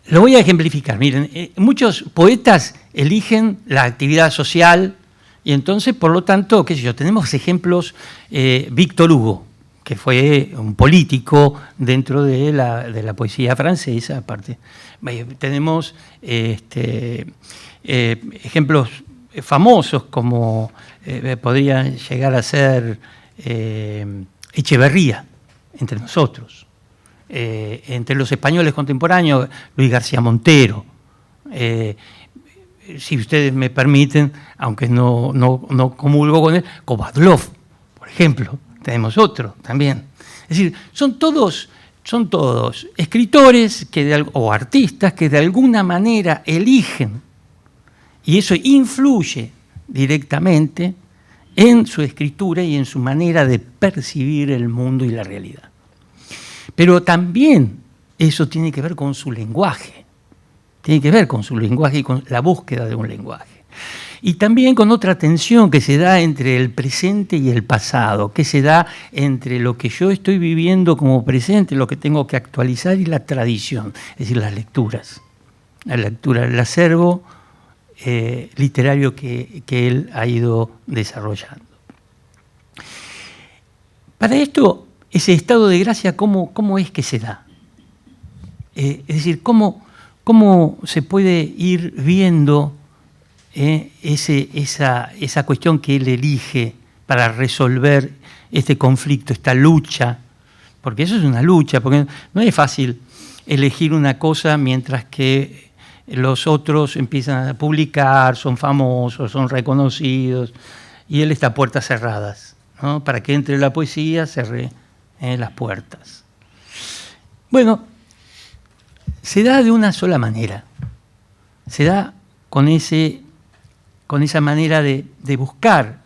lo voy a ejemplificar. Miren, muchos poetas eligen la actividad social y entonces, por lo tanto, qué sé yo, tenemos ejemplos, Víctor Hugo, que fue un político dentro de la poesía francesa, aparte. Tenemos ejemplos famosos como podrían llegar a ser Echeverría, entre nosotros. Entre los españoles contemporáneos, Luis García Montero. Si ustedes me permiten, aunque no comulgo con él, Kovadlov, por ejemplo. Tenemos otro también. Es decir, son todos escritores o artistas que de alguna manera eligen, y eso influye directamente en su escritura y en su manera de percibir el mundo y la realidad. Pero también eso tiene que ver con su lenguaje, y con la búsqueda de un lenguaje. Y también con otra tensión que se da entre el presente y el pasado, que se da entre lo que yo estoy viviendo como presente, lo que tengo que actualizar, y la tradición, es decir, las lecturas. La lectura, el acervo literario que él ha ido desarrollando. Para esto, ese estado de gracia, ¿cómo es que se da? Es decir, ¿cómo se puede ir viendo esa cuestión que él elige para resolver este conflicto, esta lucha? Porque eso es una lucha, porque no es fácil elegir una cosa mientras que los otros empiezan a publicar, son famosos, son reconocidos, y él está a puertas cerradas, ¿no? Para que entre la poesía, cerré las puertas. Bueno, se da de una sola manera. Se da con esa manera de buscar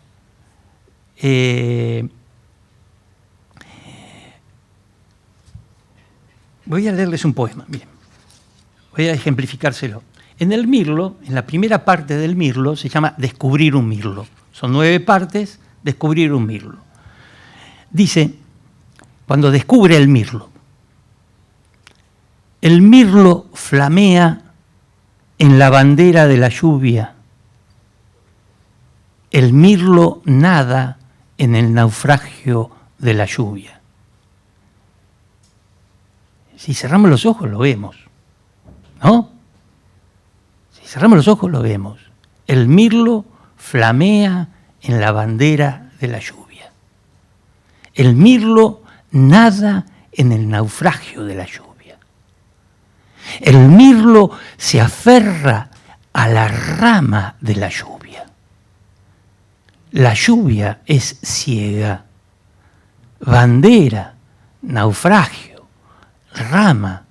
voy a leerles un poema, miren, voy a ejemplificárselo. En el Mirlo, en la primera parte del Mirlo, se llama Descubrir un Mirlo. Son 9 partes, Descubrir un Mirlo. Dice, cuando descubre el mirlo flamea en la bandera de la lluvia. El mirlo nada en el naufragio de la lluvia. Si cerramos los ojos lo vemos, ¿no? Si cerramos los ojos lo vemos. El mirlo flamea en la bandera de la lluvia. El mirlo nada en el naufragio de la lluvia. El mirlo se aferra a la rama de la lluvia. La lluvia es ciega. Bandera, naufragio, rama.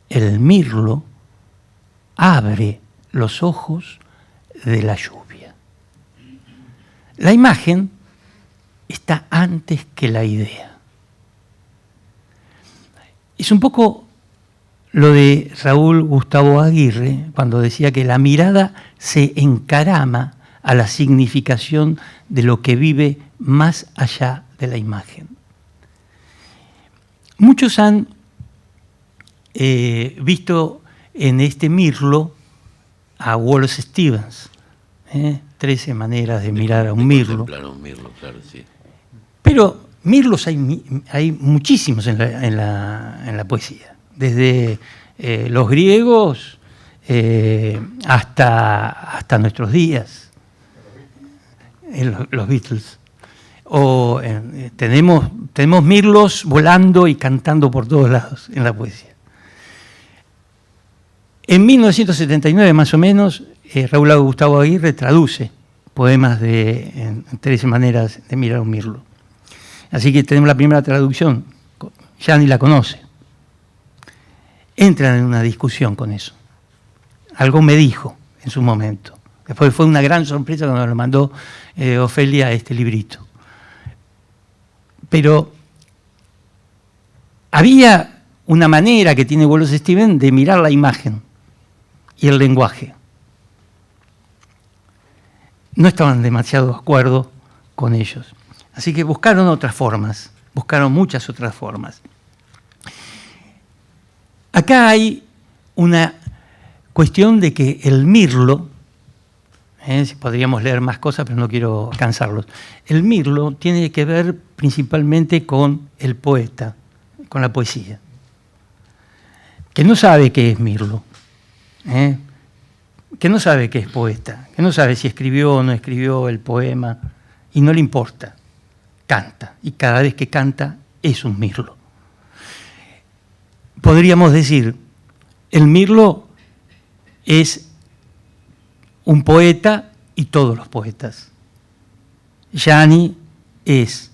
El mirlo abre los ojos de la lluvia. La imagen está antes que la idea. Es un poco lo de Raúl Gustavo Aguirre, cuando decía que la mirada se encarama a la significación de lo que vive más allá de la imagen. Muchos han visto en este mirlo a Wallace Stevens, 13 maneras de mirar a un mirlo. Claro, sí. Pero mirlos hay muchísimos en la poesía, desde los griegos hasta nuestros días, los Beatles. Tenemos mirlos volando y cantando por todos lados en la poesía. En 1979, más o menos, Raúl Gustavo Aguirre traduce poemas en 13 maneras de mirar a un mirlo. Así que tenemos la primera traducción, ya ni la conoce. Entran en una discusión con eso. Algo me dijo en su momento. Después fue una gran sorpresa cuando lo mandó Ofelia este librito. Pero había una manera que tiene Wallace Stevens de mirar la imagen y el lenguaje. No estaban demasiado de acuerdo con ellos. Así que buscaron otras formas, buscaron muchas otras formas. Acá hay una cuestión de que el mirlo, podríamos leer más cosas, pero no quiero cansarlos. El mirlo tiene que ver principalmente con el poeta, con la poesía, que no sabe qué es mirlo, que no sabe qué es poeta, que no sabe si escribió o no escribió el poema, y no le importa, canta, y cada vez que canta es un mirlo. Podríamos decir, el mirlo es un poeta y todos los poetas. Gianni es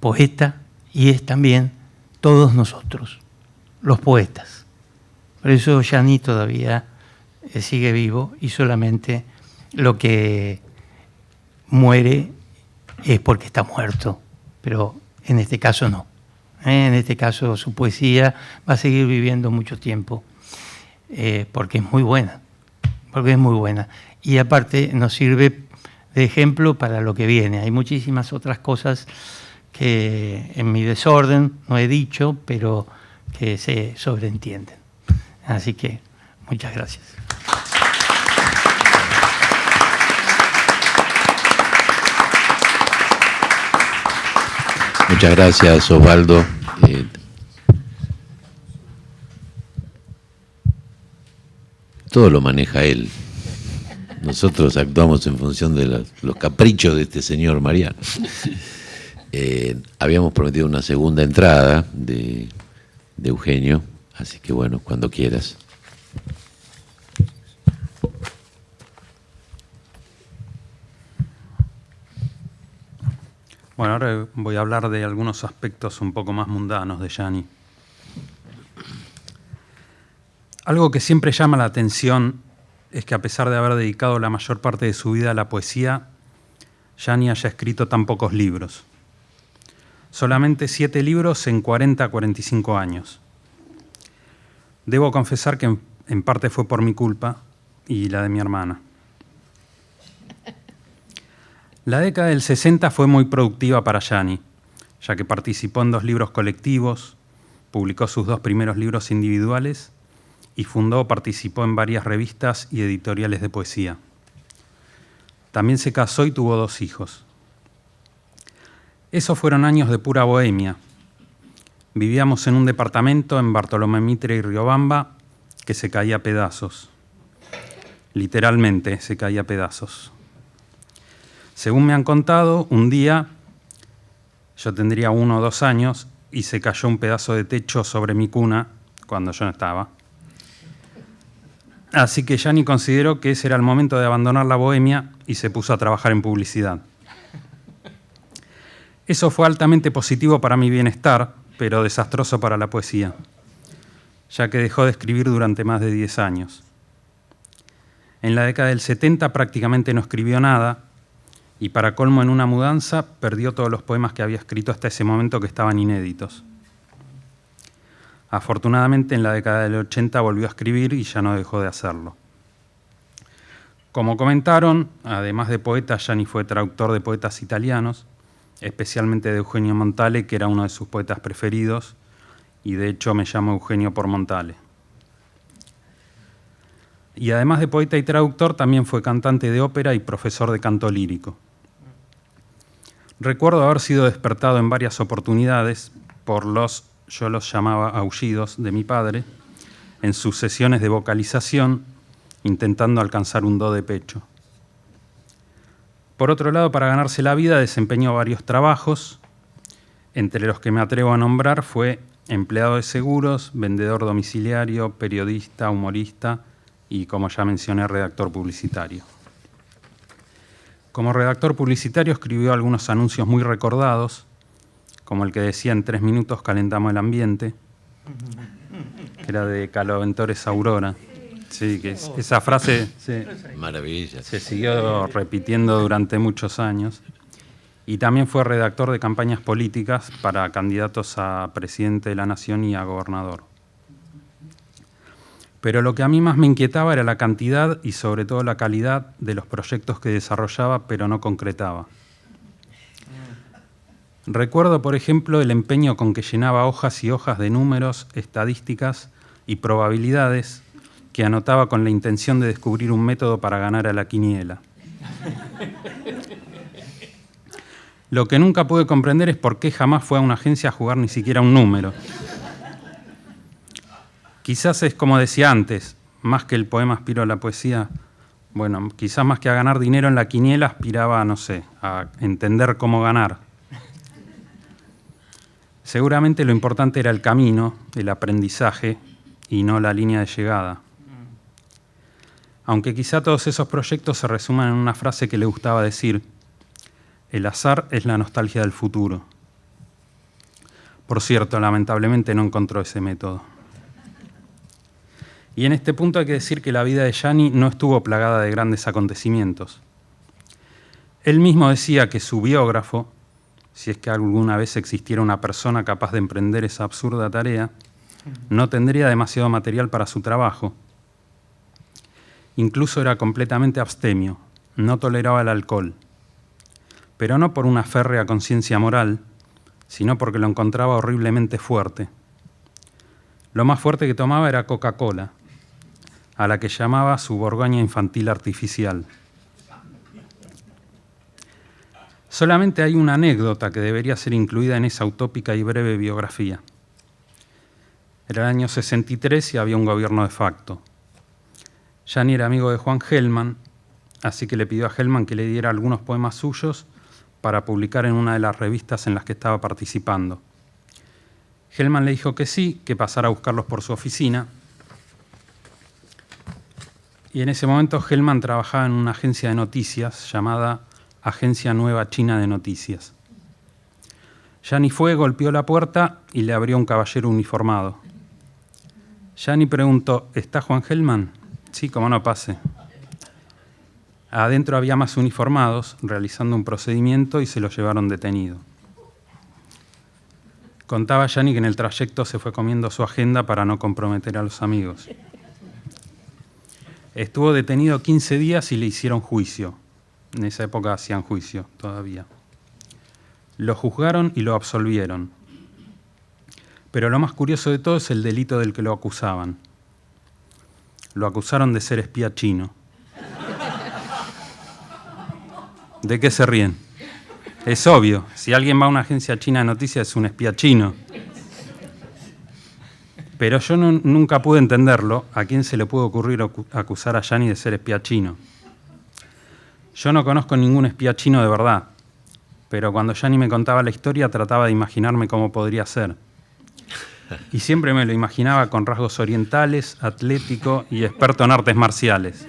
poeta y es también todos nosotros, los poetas. Por eso Gianni todavía sigue vivo y solamente lo que muere es porque está muerto, pero en este caso no. En este caso su poesía va a seguir viviendo mucho tiempo porque es muy buena. Porque es muy buena. Y aparte nos sirve de ejemplo para lo que viene. Hay muchísimas otras cosas que en mi desorden no he dicho, pero que se sobreentienden. Así que muchas gracias. Muchas gracias, Osvaldo. Todo lo maneja él. Nosotros actuamos en función de los caprichos de este señor Mariano. Habíamos prometido una segunda entrada de Eugenio, así que bueno, cuando quieras. Bueno, ahora voy a hablar de algunos aspectos un poco más mundanos de Gianni. Algo que siempre llama la atención es que a pesar de haber dedicado la mayor parte de su vida a la poesía, Gianni haya escrito tan pocos libros. Solamente 7 libros en 40 a 45 años. Debo confesar que en parte fue por mi culpa y la de mi hermana. La década del 60 fue muy productiva para Gianni, ya que participó en 2 libros colectivos, publicó sus 2 primeros libros individuales y fundó o participó en varias revistas y editoriales de poesía. También se casó y tuvo 2 hijos. Esos fueron años de pura bohemia. Vivíamos en un departamento en Bartolomé Mitre y Riobamba que se caía a pedazos. Literalmente se caía a pedazos. Según me han contado, un día, yo tendría 1 o 2 años, y se cayó un pedazo de techo sobre mi cuna cuando yo no estaba. Así que Gianni consideró que ese era el momento de abandonar la bohemia y se puso a trabajar en publicidad. Eso fue altamente positivo para mi bienestar, pero desastroso para la poesía, ya que dejó de escribir durante más de 10 años. En la década del 70 prácticamente no escribió nada, y para colmo en una mudanza perdió todos los poemas que había escrito hasta ese momento que estaban inéditos. Afortunadamente en la década del 80 volvió a escribir y ya no dejó de hacerlo. Como comentaron, además de poeta, Gianni fue traductor de poetas italianos, especialmente de Eugenio Montale, que era uno de sus poetas preferidos, y de hecho me llamo Eugenio por Montale. Y además de poeta y traductor, también fue cantante de ópera y profesor de canto lírico. Recuerdo haber sido despertado en varias oportunidades por yo los llamaba aullidos de mi padre, en sus sesiones de vocalización, intentando alcanzar un do de pecho. Por otro lado, para ganarse la vida desempeñó varios trabajos, entre los que me atrevo a nombrar fue empleado de seguros, vendedor domiciliario, periodista, humorista y, como ya mencioné, redactor publicitario. Como redactor publicitario escribió algunos anuncios muy recordados, como el que decía en 3 minutos calentamos el ambiente, que era de Caloventores Aurora. Sí, que esa frase Maravilla. se siguió repitiendo durante muchos años. y también fue redactor de campañas políticas para candidatos a presidente de la Nación y a gobernador. Pero lo que a mí más me inquietaba era la cantidad y sobre todo la calidad de los proyectos que desarrollaba, pero no concretaba. Recuerdo, por ejemplo, el empeño con que llenaba hojas y hojas de números, estadísticas y probabilidades que anotaba con la intención de descubrir un método para ganar a la quiniela. Lo que nunca pude comprender es por qué jamás fue a una agencia a jugar ni siquiera un número. Quizás es como decía antes, más que el poema aspiró a la poesía, bueno, quizás más que a ganar dinero en la quiniela aspiraba, no sé, a entender cómo ganar. Seguramente lo importante era el camino, el aprendizaje y no la línea de llegada. Aunque quizá todos esos proyectos se resuman en una frase que le gustaba decir: el azar es la nostalgia del futuro. Por cierto, lamentablemente no encontró ese método. Y en este punto hay que decir que la vida de Gianni no estuvo plagada de grandes acontecimientos. Él mismo decía que su biógrafo, si es que alguna vez existiera una persona capaz de emprender esa absurda tarea, no tendría demasiado material para su trabajo. Incluso era completamente abstemio, no toleraba el alcohol, pero no por una férrea conciencia moral, sino porque lo encontraba horriblemente fuerte. Lo más fuerte que tomaba era Coca-Cola, a la que llamaba su Borgoña infantil artificial. Solamente hay una anécdota que debería ser incluida en esa utópica y breve biografía. Era el año 63 y había un gobierno de facto. Gianni era amigo de Juan Gelman, así que le pidió a Gelman que le diera algunos poemas suyos para publicar en una de las revistas en las que estaba participando. Gelman le dijo que sí, que pasara a buscarlos por su oficina. Y en ese momento Gelman trabajaba en una agencia de noticias llamada Agencia Nueva China de Noticias. Gianni fue, golpeó la puerta y le abrió un caballero uniformado. Gianni preguntó: ¿está Juan Gelman? Sí, cómo no, pase. Adentro había más uniformados realizando un procedimiento y se lo llevaron detenido. Contaba Gianni que en el trayecto se fue comiendo su agenda para no comprometer a los amigos. Estuvo detenido 15 días y le hicieron juicio. En esa época hacían juicio todavía. Lo juzgaron y lo absolvieron. Pero lo más curioso de todo es el delito del que lo acusaban. Lo acusaron de ser espía chino. ¿De qué se ríen? Es obvio, si alguien va a una agencia china de noticias es un espía chino. Pero yo nunca pude entenderlo, a quién se le pudo ocurrir acusar a Gianni de ser espía chino. Yo no conozco ningún espía chino de verdad, pero cuando Gianni me contaba la historia trataba de imaginarme cómo podría ser. Y siempre me lo imaginaba con rasgos orientales, atlético y experto en artes marciales.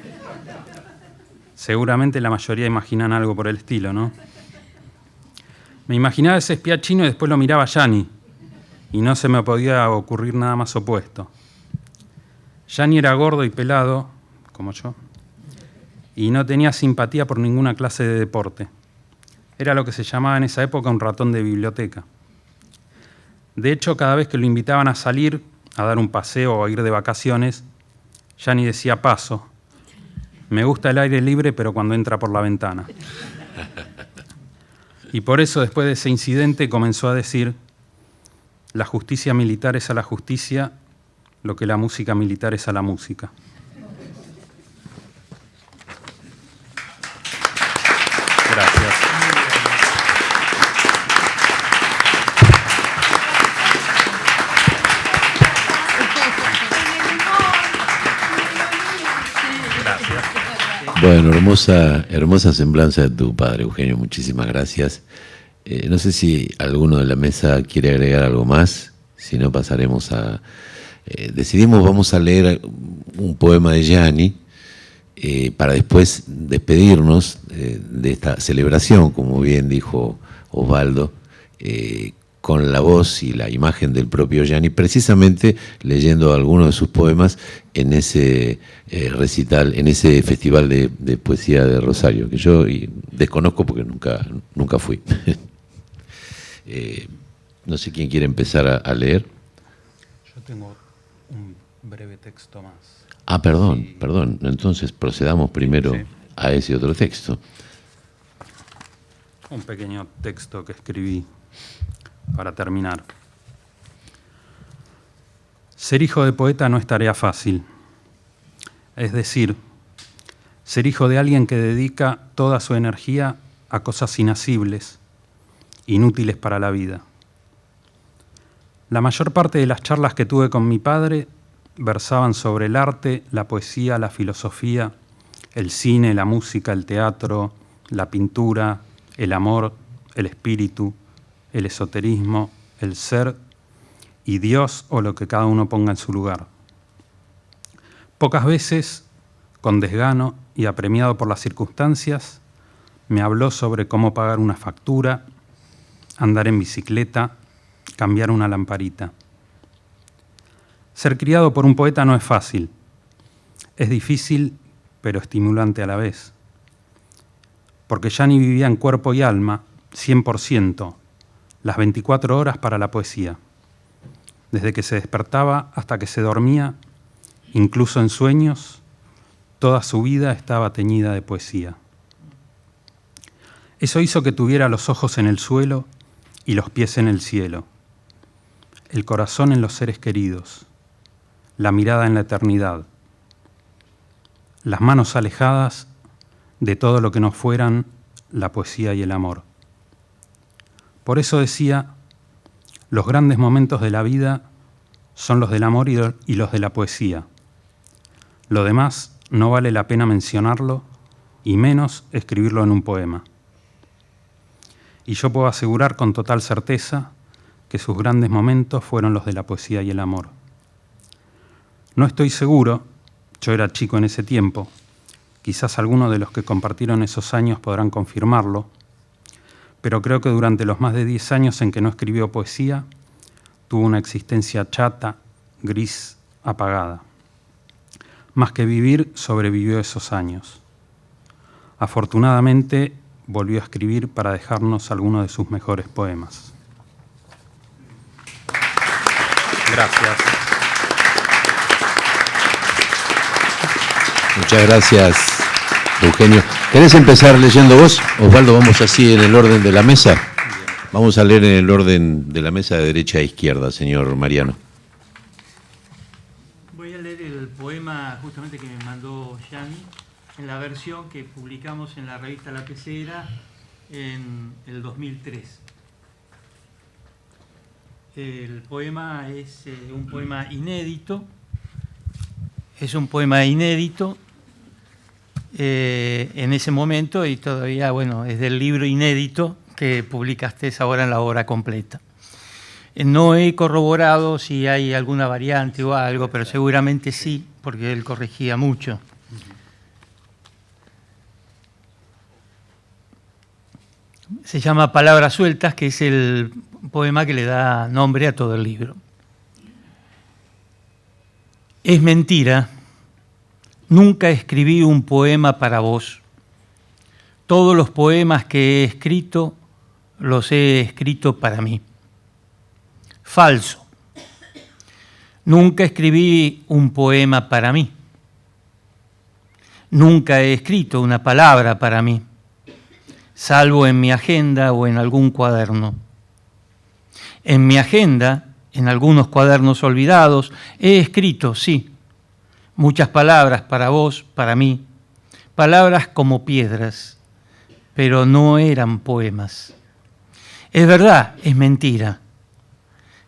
Seguramente la mayoría imaginan algo por el estilo, ¿no? Me imaginaba ese espía chino y después lo miraba a Gianni, y no se me podía ocurrir nada más opuesto. Gianni era gordo y pelado, como yo, y no tenía simpatía por ninguna clase de deporte. Era lo que se llamaba en esa época un ratón de biblioteca. De hecho, cada vez que lo invitaban a salir, a dar un paseo o a ir de vacaciones, Gianni decía: paso. Me gusta el aire libre, pero cuando entra por la ventana. Y por eso, después de ese incidente, comenzó a decir: la justicia militar es a la justicia lo que la música militar es a la música. Gracias. Bueno, hermosa semblanza de tu padre, Eugenio. Muchísimas gracias. No sé si alguno de la mesa quiere agregar algo más. Si no, pasaremos a... vamos a leer un poema de Gianni para después despedirnos de esta celebración, como bien dijo Osvaldo, con la voz y la imagen del propio Gianni, precisamente leyendo algunos de sus poemas en ese recital, en ese festival de poesía de Rosario, que yo desconozco porque nunca fui. No sé quién quiere empezar a leer. Yo tengo un breve texto más. Ah, perdón. Entonces procedamos primero a ese otro texto. Un pequeño texto que escribí para terminar. Ser hijo de poeta no es tarea fácil. Es decir, ser hijo de alguien que dedica toda su energía a cosas inasibles, inútiles para la vida. La mayor parte de las charlas que tuve con mi padre versaban sobre el arte, la poesía, la filosofía, el cine, la música, el teatro, la pintura, el amor, el espíritu, el esoterismo, el ser y Dios o lo que cada uno ponga en su lugar. Pocas veces, con desgano y apremiado por las circunstancias, me habló sobre cómo pagar una factura, andar en bicicleta, cambiar una lamparita. Ser criado por un poeta no es fácil. Es difícil, pero estimulante a la vez. Porque Gianni vivía en cuerpo y alma, 100%, las 24 horas para la poesía. Desde que se despertaba hasta que se dormía, incluso en sueños, toda su vida estaba teñida de poesía. Eso hizo que tuviera los ojos en el suelo y los pies en el cielo, el corazón en los seres queridos, la mirada en la eternidad, las manos alejadas de todo lo que no fueran la poesía y el amor. Por eso decía, los grandes momentos de la vida son los del amor y los de la poesía. Lo demás no vale la pena mencionarlo y menos escribirlo en un poema. Y yo puedo asegurar con total certeza que sus grandes momentos fueron los de la poesía y el amor. No estoy seguro, yo era chico en ese tiempo, quizás algunos de los que compartieron esos años podrán confirmarlo, pero creo que durante los más de 10 años en que no escribió poesía, tuvo una existencia chata, gris, apagada. Más que vivir, sobrevivió esos años. Afortunadamente, volvió a escribir para dejarnos algunos de sus mejores poemas. Gracias. Muchas gracias, Eugenio. ¿Querés empezar leyendo vos? Osvaldo, vamos así en el orden de la mesa. Vamos a leer en el orden de la mesa de derecha a izquierda, señor Mariano. Voy a leer el poema justamente que me mandó Gianni, en la versión que publicamos en la revista La Pecera en el 2003. El poema es un poema inédito. Es un poema inédito en ese momento y todavía, bueno, es del libro inédito que publicaste ahora en la obra completa. No he corroborado si hay alguna variante o algo, pero seguramente sí, porque él corregía mucho. Se llama Palabras Sueltas, que es el poema que le da nombre a todo el libro. Es mentira, nunca escribí un poema para vos. Todos los poemas que he escrito, los he escrito para mí. Falso, nunca escribí un poema para mí. Nunca he escrito una palabra para mí, salvo en mi agenda o en algún cuaderno. En mi agenda, en algunos cuadernos olvidados, he escrito, sí, muchas palabras para vos, para mí, palabras como piedras, pero no eran poemas. Es verdad, es mentira.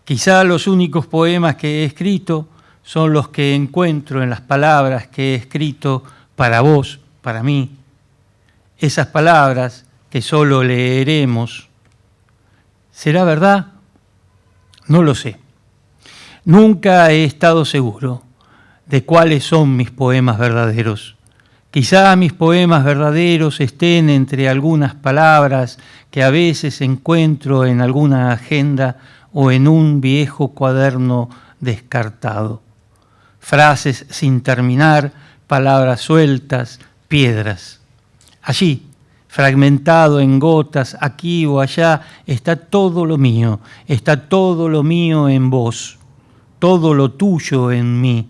Quizá los únicos poemas que he escrito son los que encuentro en las palabras que he escrito para vos, para mí. Esas palabras que solo leeremos. ¿Será verdad? No lo sé. Nunca he estado seguro de cuáles son mis poemas verdaderos, Quizá mis poemas verdaderos estén entre algunas palabras que a veces encuentro en alguna agenda o en un viejo cuaderno descartado. Frases sin terminar, palabras sueltas, piedras. Allí, fragmentado en gotas, aquí o allá, está todo lo mío en vos, todo lo tuyo en mí.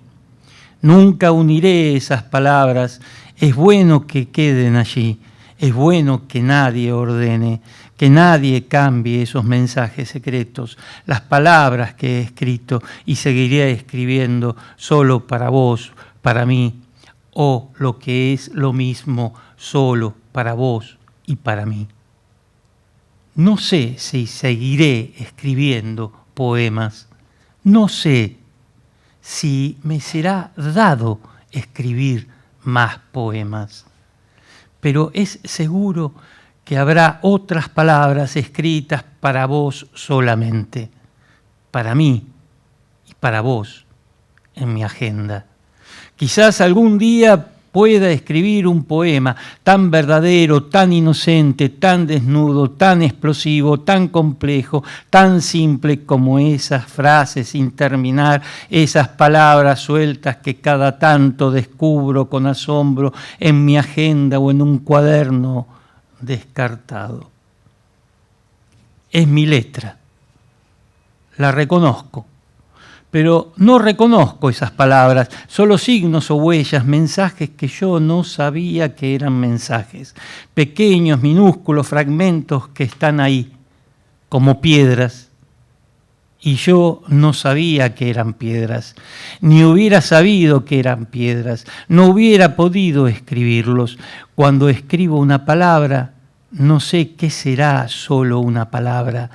Nunca uniré esas palabras, es bueno que queden allí, es bueno que nadie ordene, que nadie cambie esos mensajes secretos, las palabras que he escrito y seguiré escribiendo solo para vos, para mí, o lo que es lo mismo, solo para vos y para mí. No sé si seguiré escribiendo poemas, no sé si me será dado escribir más poemas, pero es seguro que habrá otras palabras escritas para vos solamente, para mí y para vos en mi agenda. Quizás algún día pueda escribir un poema tan verdadero, tan inocente, tan desnudo, tan explosivo, tan complejo, tan simple como esas frases sin terminar, esas palabras sueltas que cada tanto descubro con asombro en mi agenda o en un cuaderno descartado. Es mi letra, la reconozco. Pero no reconozco esas palabras, solo signos o huellas, mensajes que yo no sabía que eran mensajes. Pequeños, minúsculos fragmentos que están ahí, como piedras. Y yo no sabía que eran piedras, ni hubiera sabido que eran piedras, no hubiera podido escribirlos. Cuando escribo una palabra, no sé qué será solo una palabra.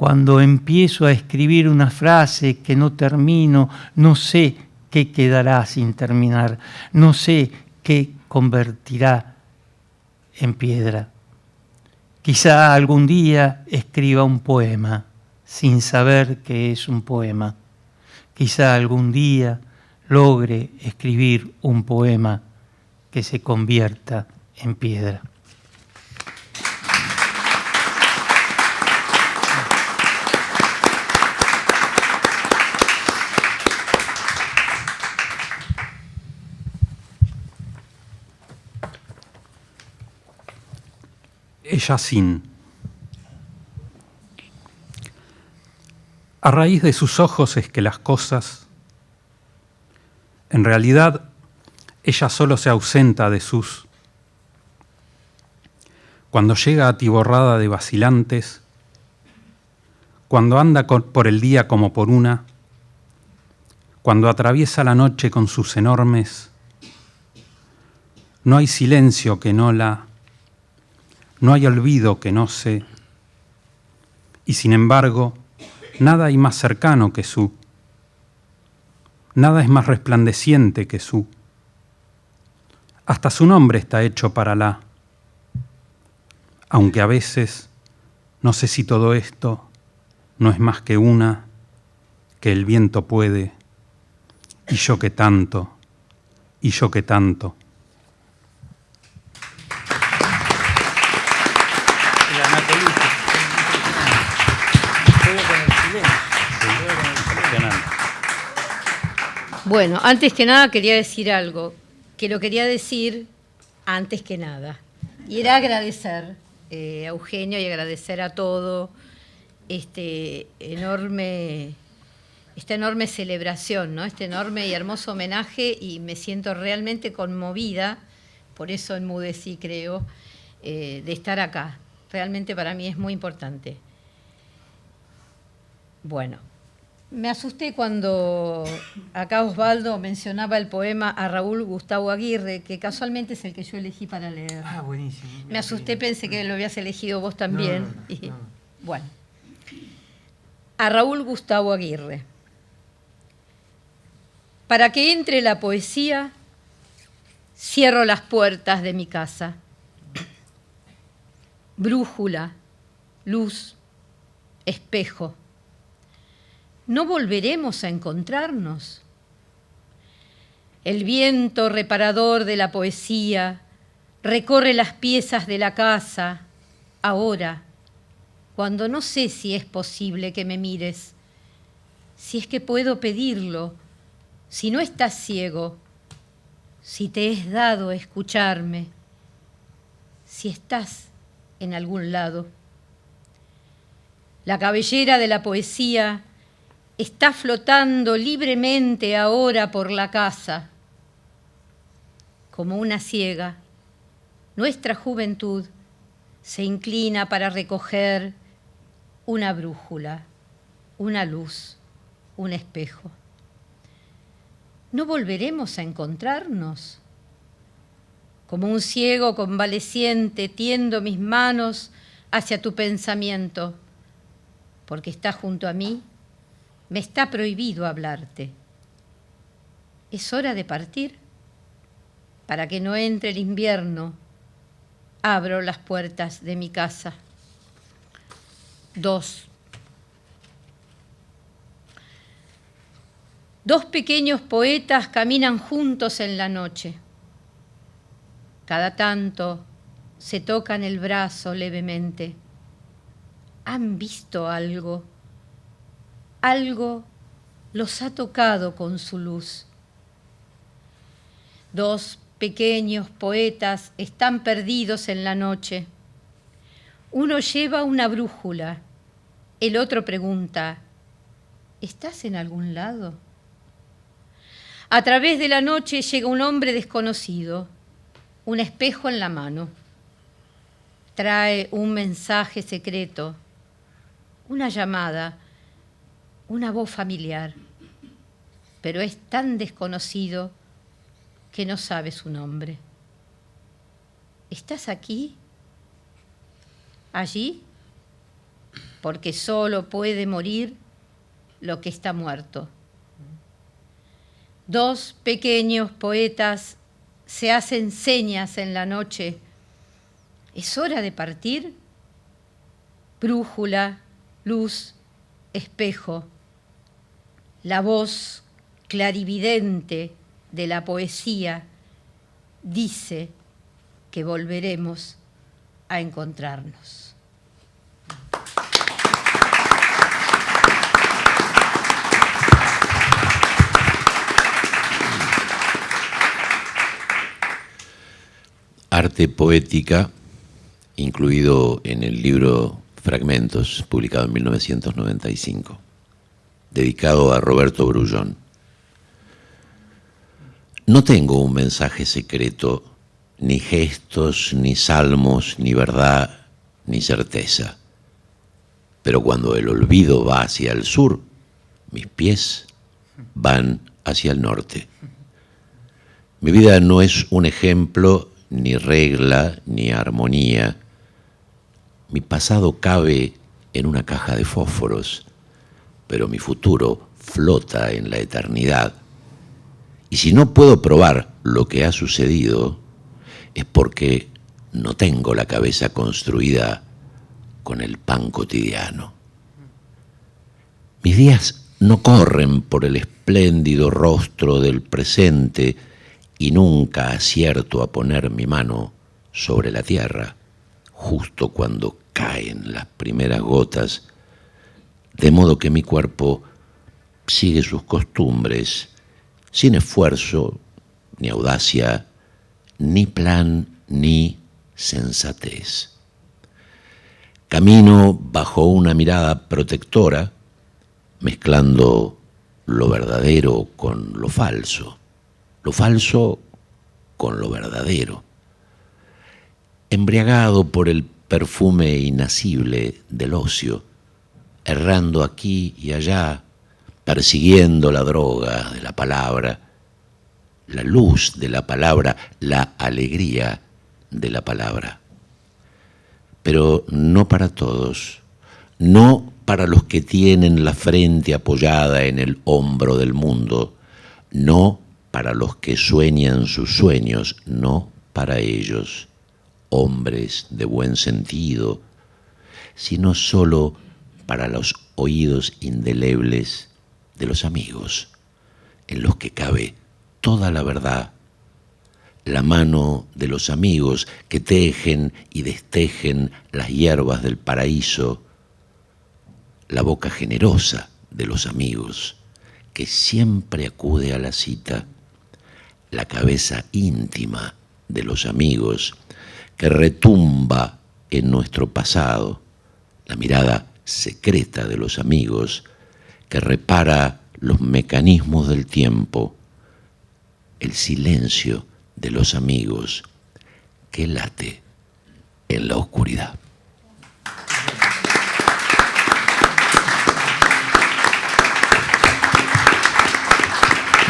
Cuando empiezo a escribir una frase que no termino, no sé qué quedará sin terminar, no sé qué convertirá en piedra. Quizá algún día escriba un poema sin saber que es un poema. Quizá algún día logre escribir un poema que se convierta en piedra. Ella sin. A raíz de sus ojos es que las cosas, en realidad, ella solo se ausenta de sus. Cuando llega atiborrada de vacilantes, cuando anda por el día como por una, cuando atraviesa la noche con sus enormes, no hay silencio que no la. No hay olvido que no sé, y sin embargo, nada hay más cercano que su, nada es más resplandeciente que su. Hasta su nombre está hecho para la, aunque a veces no sé si todo esto no es más que una que el viento puede, y yo que tanto, y yo que tanto. Bueno, antes que nada quería decir algo, que lo quería decir antes que nada. Y era agradecer a Eugenio y agradecer a todo esta enorme celebración, ¿no? Este enorme y hermoso homenaje, y me siento realmente conmovida, por eso enmudecí, creo, de estar acá. Realmente para mí es muy importante. Bueno. Me asusté cuando acá Osvaldo mencionaba el poema a Raúl Gustavo Aguirre, que casualmente es el que yo elegí para leer. Ah, buenísimo. Me asusté, pensé que lo habías elegido vos también. No. Bueno, a Raúl Gustavo Aguirre. Para que entre la poesía, cierro las puertas de mi casa. Brújula, luz, espejo. ¿No volveremos a encontrarnos? El viento reparador de la poesía recorre las piezas de la casa, ahora, cuando no sé si es posible que me mires, si es que puedo pedirlo, si no estás ciego, si te es dado escucharme, si estás en algún lado. La cabellera de la poesía está flotando libremente ahora por la casa. Como una ciega, nuestra juventud se inclina para recoger una brújula, una luz, un espejo. ¿No volveremos a encontrarnos? Como un ciego convaleciente tiendo mis manos hacia tu pensamiento, porque está junto a mí, me está prohibido hablarte. ¿Es hora de partir? Para que no entre el invierno, abro las puertas de mi casa. 2. Dos pequeños poetas caminan juntos en la noche. Cada tanto se tocan el brazo levemente. Han visto algo. Algo los ha tocado con su luz. Dos pequeños poetas están perdidos en la noche. Uno lleva una brújula, el otro pregunta, ¿estás en algún lado? A través de la noche llega un hombre desconocido, un espejo en la mano. Trae un mensaje secreto, una llamada, una voz familiar, pero es tan desconocido que no sabe su nombre. ¿Estás aquí? ¿Allí? Porque solo puede morir lo que está muerto. Dos pequeños poetas se hacen señas en la noche. ¿Es hora de partir? Brújula, luz, espejo. La voz clarividente de la poesía dice que volveremos a encontrarnos. Arte poética, incluido en el libro Fragmentos, publicado en 1995, dedicado a Roberto Brullón. No tengo un mensaje secreto, ni gestos, ni salmos, ni verdad, ni certeza. Pero cuando el olvido va hacia el sur, mis pies van hacia el norte. Mi vida no es un ejemplo, ni regla, ni armonía. Mi pasado cabe en una caja de fósforos, pero mi futuro flota en la eternidad. Y si no puedo probar lo que ha sucedido, es porque no tengo la cabeza construida con el pan cotidiano. Mis días no corren por el espléndido rostro del presente y nunca acierto a poner mi mano sobre la tierra, justo cuando caen las primeras gotas, de modo que mi cuerpo sigue sus costumbres, sin esfuerzo, ni audacia, ni plan, ni sensatez. Camino bajo una mirada protectora, mezclando lo verdadero con lo falso con lo verdadero, embriagado por el perfume inacible del ocio, errando aquí y allá, persiguiendo la droga de la palabra, la luz de la palabra, la alegría de la palabra. Pero no para todos, no para los que tienen la frente apoyada en el hombro del mundo, no para los que sueñan sus sueños, no para ellos, hombres de buen sentido, sino solo para los oídos indelebles de los amigos, en los que cabe toda la verdad, la mano de los amigos que tejen y destejen las hierbas del paraíso, la boca generosa de los amigos que siempre acude a la cita, la cabeza íntima de los amigos que retumba en nuestro pasado, la mirada secreta de los amigos que repara los mecanismos del tiempo, el silencio de los amigos que late en la oscuridad.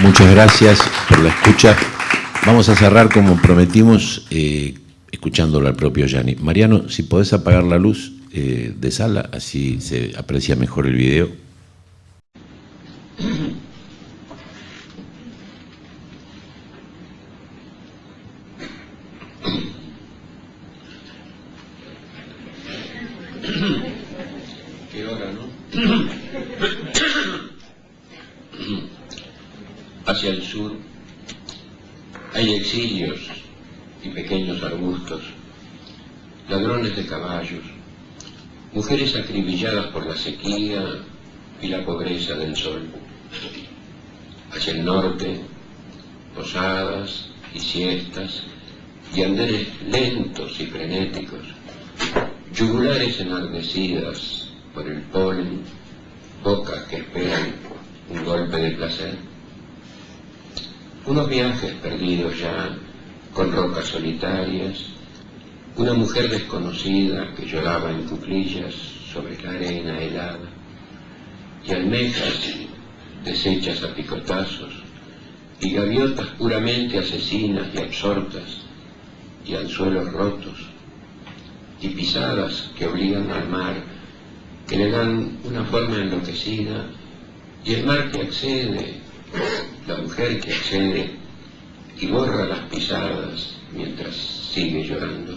Muchas gracias por la escucha. Vamos a cerrar como prometimos, escuchándolo al propio Gianni. Mariano, si podés apagar la luz de sala, así se aprecia mejor el video. ¿Qué hora, no? Hacia el sur hay exilios y pequeños arbustos, ladrones de caballos, mujeres acribilladas por la sequía y la pobreza del sol. Hacia el norte, posadas y siestas y andenes lentos y frenéticos, yugulares enardecidas por el polen, bocas que esperan un golpe de placer. Unos viajes perdidos ya, con rocas solitarias, una mujer desconocida que lloraba en cuclillas sobre la arena helada, y almejas deshechas a picotazos, y gaviotas puramente asesinas y absortas, y anzuelos rotos, y pisadas que obligan al mar, que le dan una forma enloquecida, y el mar que accede, la mujer que accede y borra las pisadas mientras sigue llorando.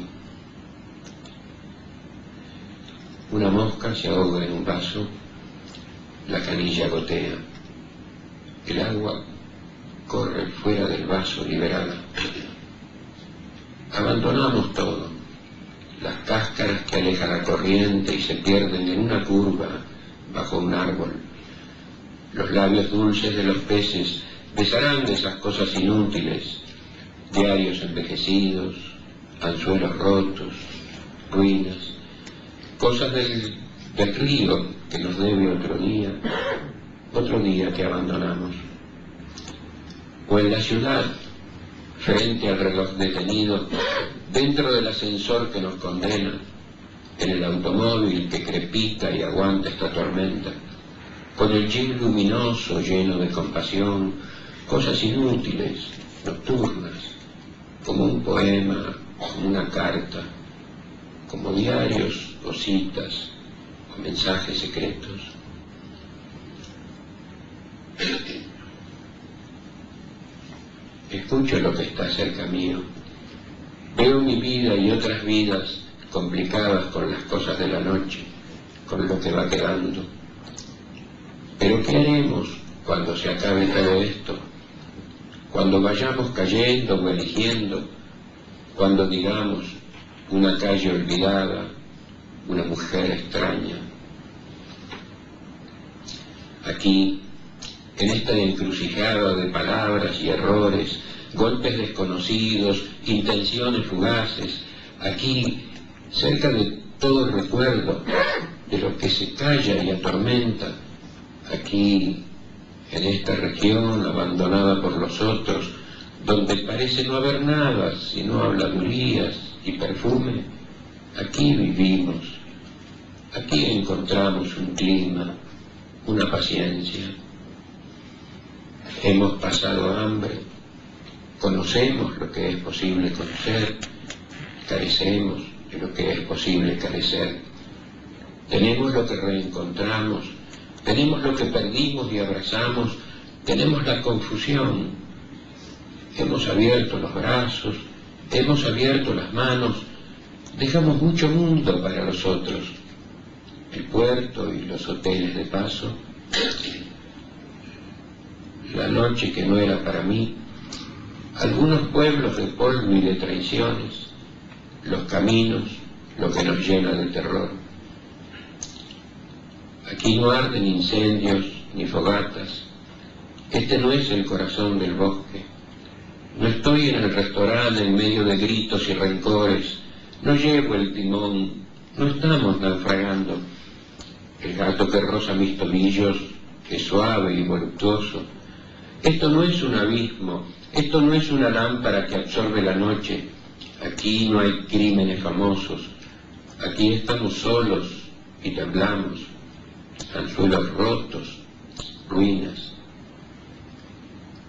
Una mosca se ahoga en un vaso, la canilla gotea, el agua corre fuera del vaso liberada. Abandonamos todo, las cáscaras que aleja la corriente y se pierden en una curva bajo un árbol. Los labios dulces de los peces besarán de esas cosas inútiles, diarios envejecidos, anzuelos rotos, ruinas, cosas del río que nos debe otro día que abandonamos. O en la ciudad, frente al reloj detenido, dentro del ascensor que nos condena, en el automóvil que crepita y aguanta esta tormenta, con el jeep luminoso lleno de compasión, cosas inútiles, nocturnas, como un poema, como una carta, como diarios o citas o mensajes secretos. Escucho lo que está cerca mío, veo mi vida y otras vidas complicadas con las cosas de la noche, con lo que va quedando. Pero ¿qué haremos cuando se acabe todo esto? Cuando vayamos cayendo o eligiendo, cuando digamos una calle olvidada, una mujer extraña. Aquí, en esta encrucijada de palabras y errores, golpes desconocidos, intenciones fugaces, aquí, cerca de todo recuerdo, de lo que se calla y atormenta, aquí, en esta región abandonada por los otros, donde parece no haber nada sino habladurías y perfume, aquí vivimos, aquí encontramos un clima, una paciencia. Hemos pasado hambre, conocemos lo que es posible conocer, carecemos de lo que es posible carecer. Tenemos lo que reencontramos, tenemos lo que perdimos y abrazamos, tenemos la confusión. Hemos abierto los brazos, hemos abierto las manos, dejamos mucho mundo para los otros, el puerto y los hoteles de paso, la noche que no era para mí, algunos pueblos de polvo y de traiciones, los caminos, lo que nos llena de terror. Aquí no arden incendios ni fogatas, este no es el corazón del bosque. No estoy en el restaurante en medio de gritos y rencores, no llevo el timón, no estamos naufragando. El gato que roza mis tobillos es suave y voluptuoso. Esto no es un abismo, esto no es una lámpara que absorbe la noche. Aquí no hay crímenes famosos, aquí estamos solos y temblamos, anzuelos rotos, ruinas.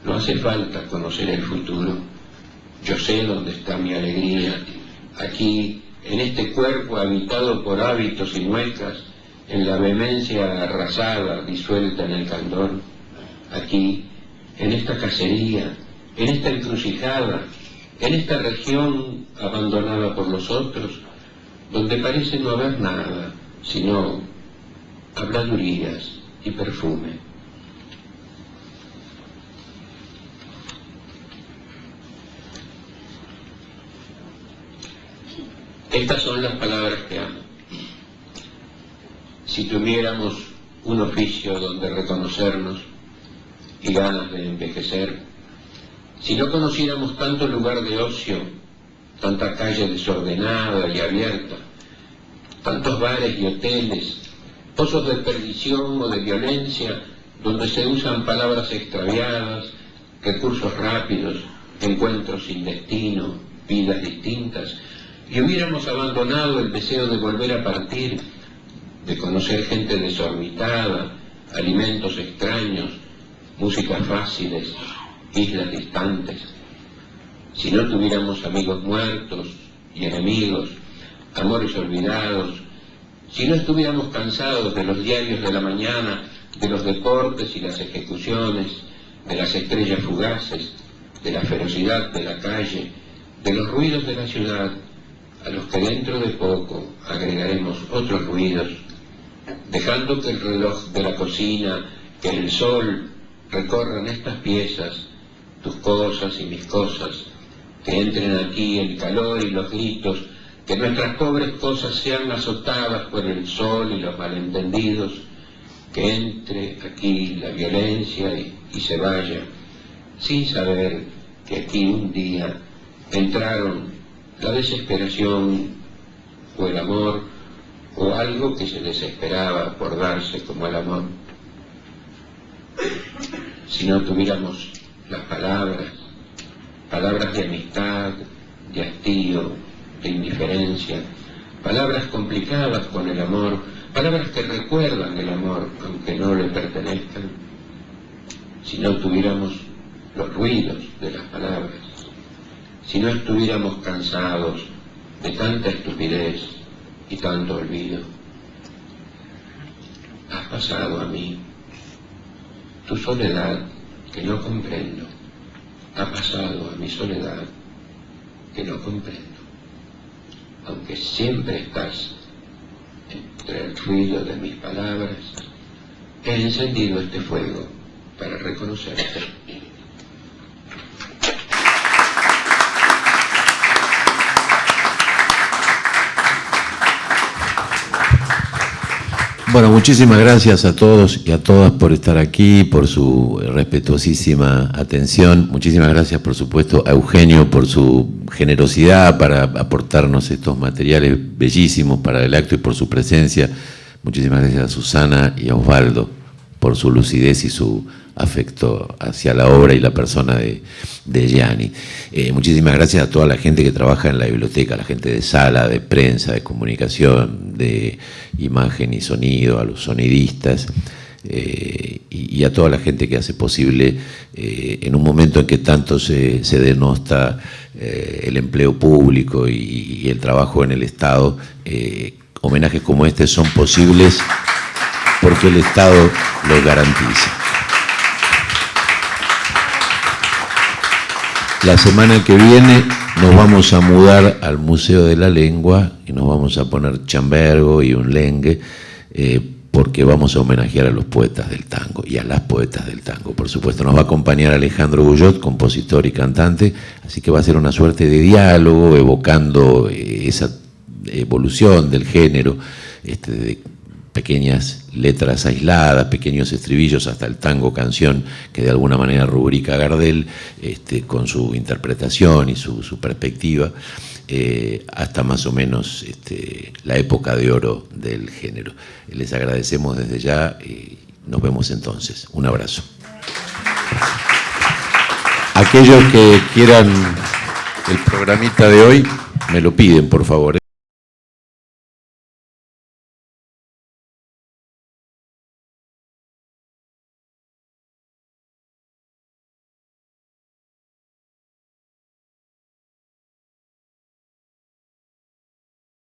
No hace falta conocer el futuro, yo sé dónde está mi alegría, aquí, en este cuerpo habitado por hábitos y muecas, en la vehemencia arrasada, disuelta en el candor, aquí, en esta cacería, en esta encrucijada, en esta región abandonada por los otros, donde parece no haber nada, sino habladurías y perfume. Estas son las palabras que amo. Si tuviéramos un oficio donde reconocernos y ganas de envejecer, si no conociéramos tanto lugar de ocio, tanta calle desordenada y abierta, tantos bares y hoteles, pozos de perdición o de violencia, donde se usan palabras extraviadas, recursos rápidos, encuentros sin destino, vidas distintas, y hubiéramos abandonado el deseo de volver a partir, de conocer gente desorbitada, alimentos extraños, músicas fáciles, islas distantes, si no tuviéramos amigos muertos y enemigos, amores olvidados, si no estuviéramos cansados de los diarios de la mañana, de los deportes y las ejecuciones, de las estrellas fugaces, de la ferocidad de la calle, de los ruidos de la ciudad, a los que dentro de poco agregaremos otros ruidos, dejando que el reloj de la cocina, que el sol recorran estas piezas, tus cosas y mis cosas, que entren aquí el calor y los gritos, que nuestras pobres cosas sean azotadas por el sol y los malentendidos, que entre aquí la violencia y se vaya, sin saber que aquí un día entraron la desesperación o el amor o algo que se desesperaba por darse como el amor. Si no tuviéramos las palabras de amistad, de hastío, de indiferencia, palabras complicadas con el amor, palabras que recuerdan el amor aunque no le pertenezcan, si no tuviéramos los ruidos de las palabras, si no estuviéramos cansados de tanta estupidez y tanto olvido. Has pasado a mí, tu soledad que no comprendo, ha pasado a mi soledad que no comprendo. Aunque siempre estás entre el ruido de mis palabras, he encendido este fuego para reconocerte. Bueno, muchísimas gracias a todos y a todas por estar aquí, por su respetuosísima atención. Muchísimas gracias, por supuesto, a Eugenio por su generosidad para aportarnos estos materiales bellísimos para el acto y por su presencia. Muchísimas gracias a Susana y a Osvaldo por su lucidez y su afecto hacia la obra y la persona de Gianni. Muchísimas gracias a toda la gente que trabaja en la biblioteca, la gente de sala, de prensa, de comunicación, de imagen y sonido, a los sonidistas y a toda la gente que hace posible, en un momento en que tanto se denosta el empleo público y el trabajo en el Estado, homenajes como este son posibles porque el Estado los garantiza. La semana que viene nos vamos a mudar al Museo de la Lengua y nos vamos a poner chambergo y un lengue porque vamos a homenajear a los poetas del tango y a las poetas del tango. Por supuesto, nos va a acompañar Alejandro Guyot, compositor y cantante, así que va a ser una suerte de diálogo evocando esa evolución del género, de pequeñas letras aisladas, pequeños estribillos, hasta el tango canción que de alguna manera rubrica Gardel, con su interpretación y su perspectiva, hasta más o menos la época de oro del género. Les agradecemos desde ya y nos vemos entonces. Un abrazo. Aquellos que quieran el programita de hoy, me lo piden, por favor.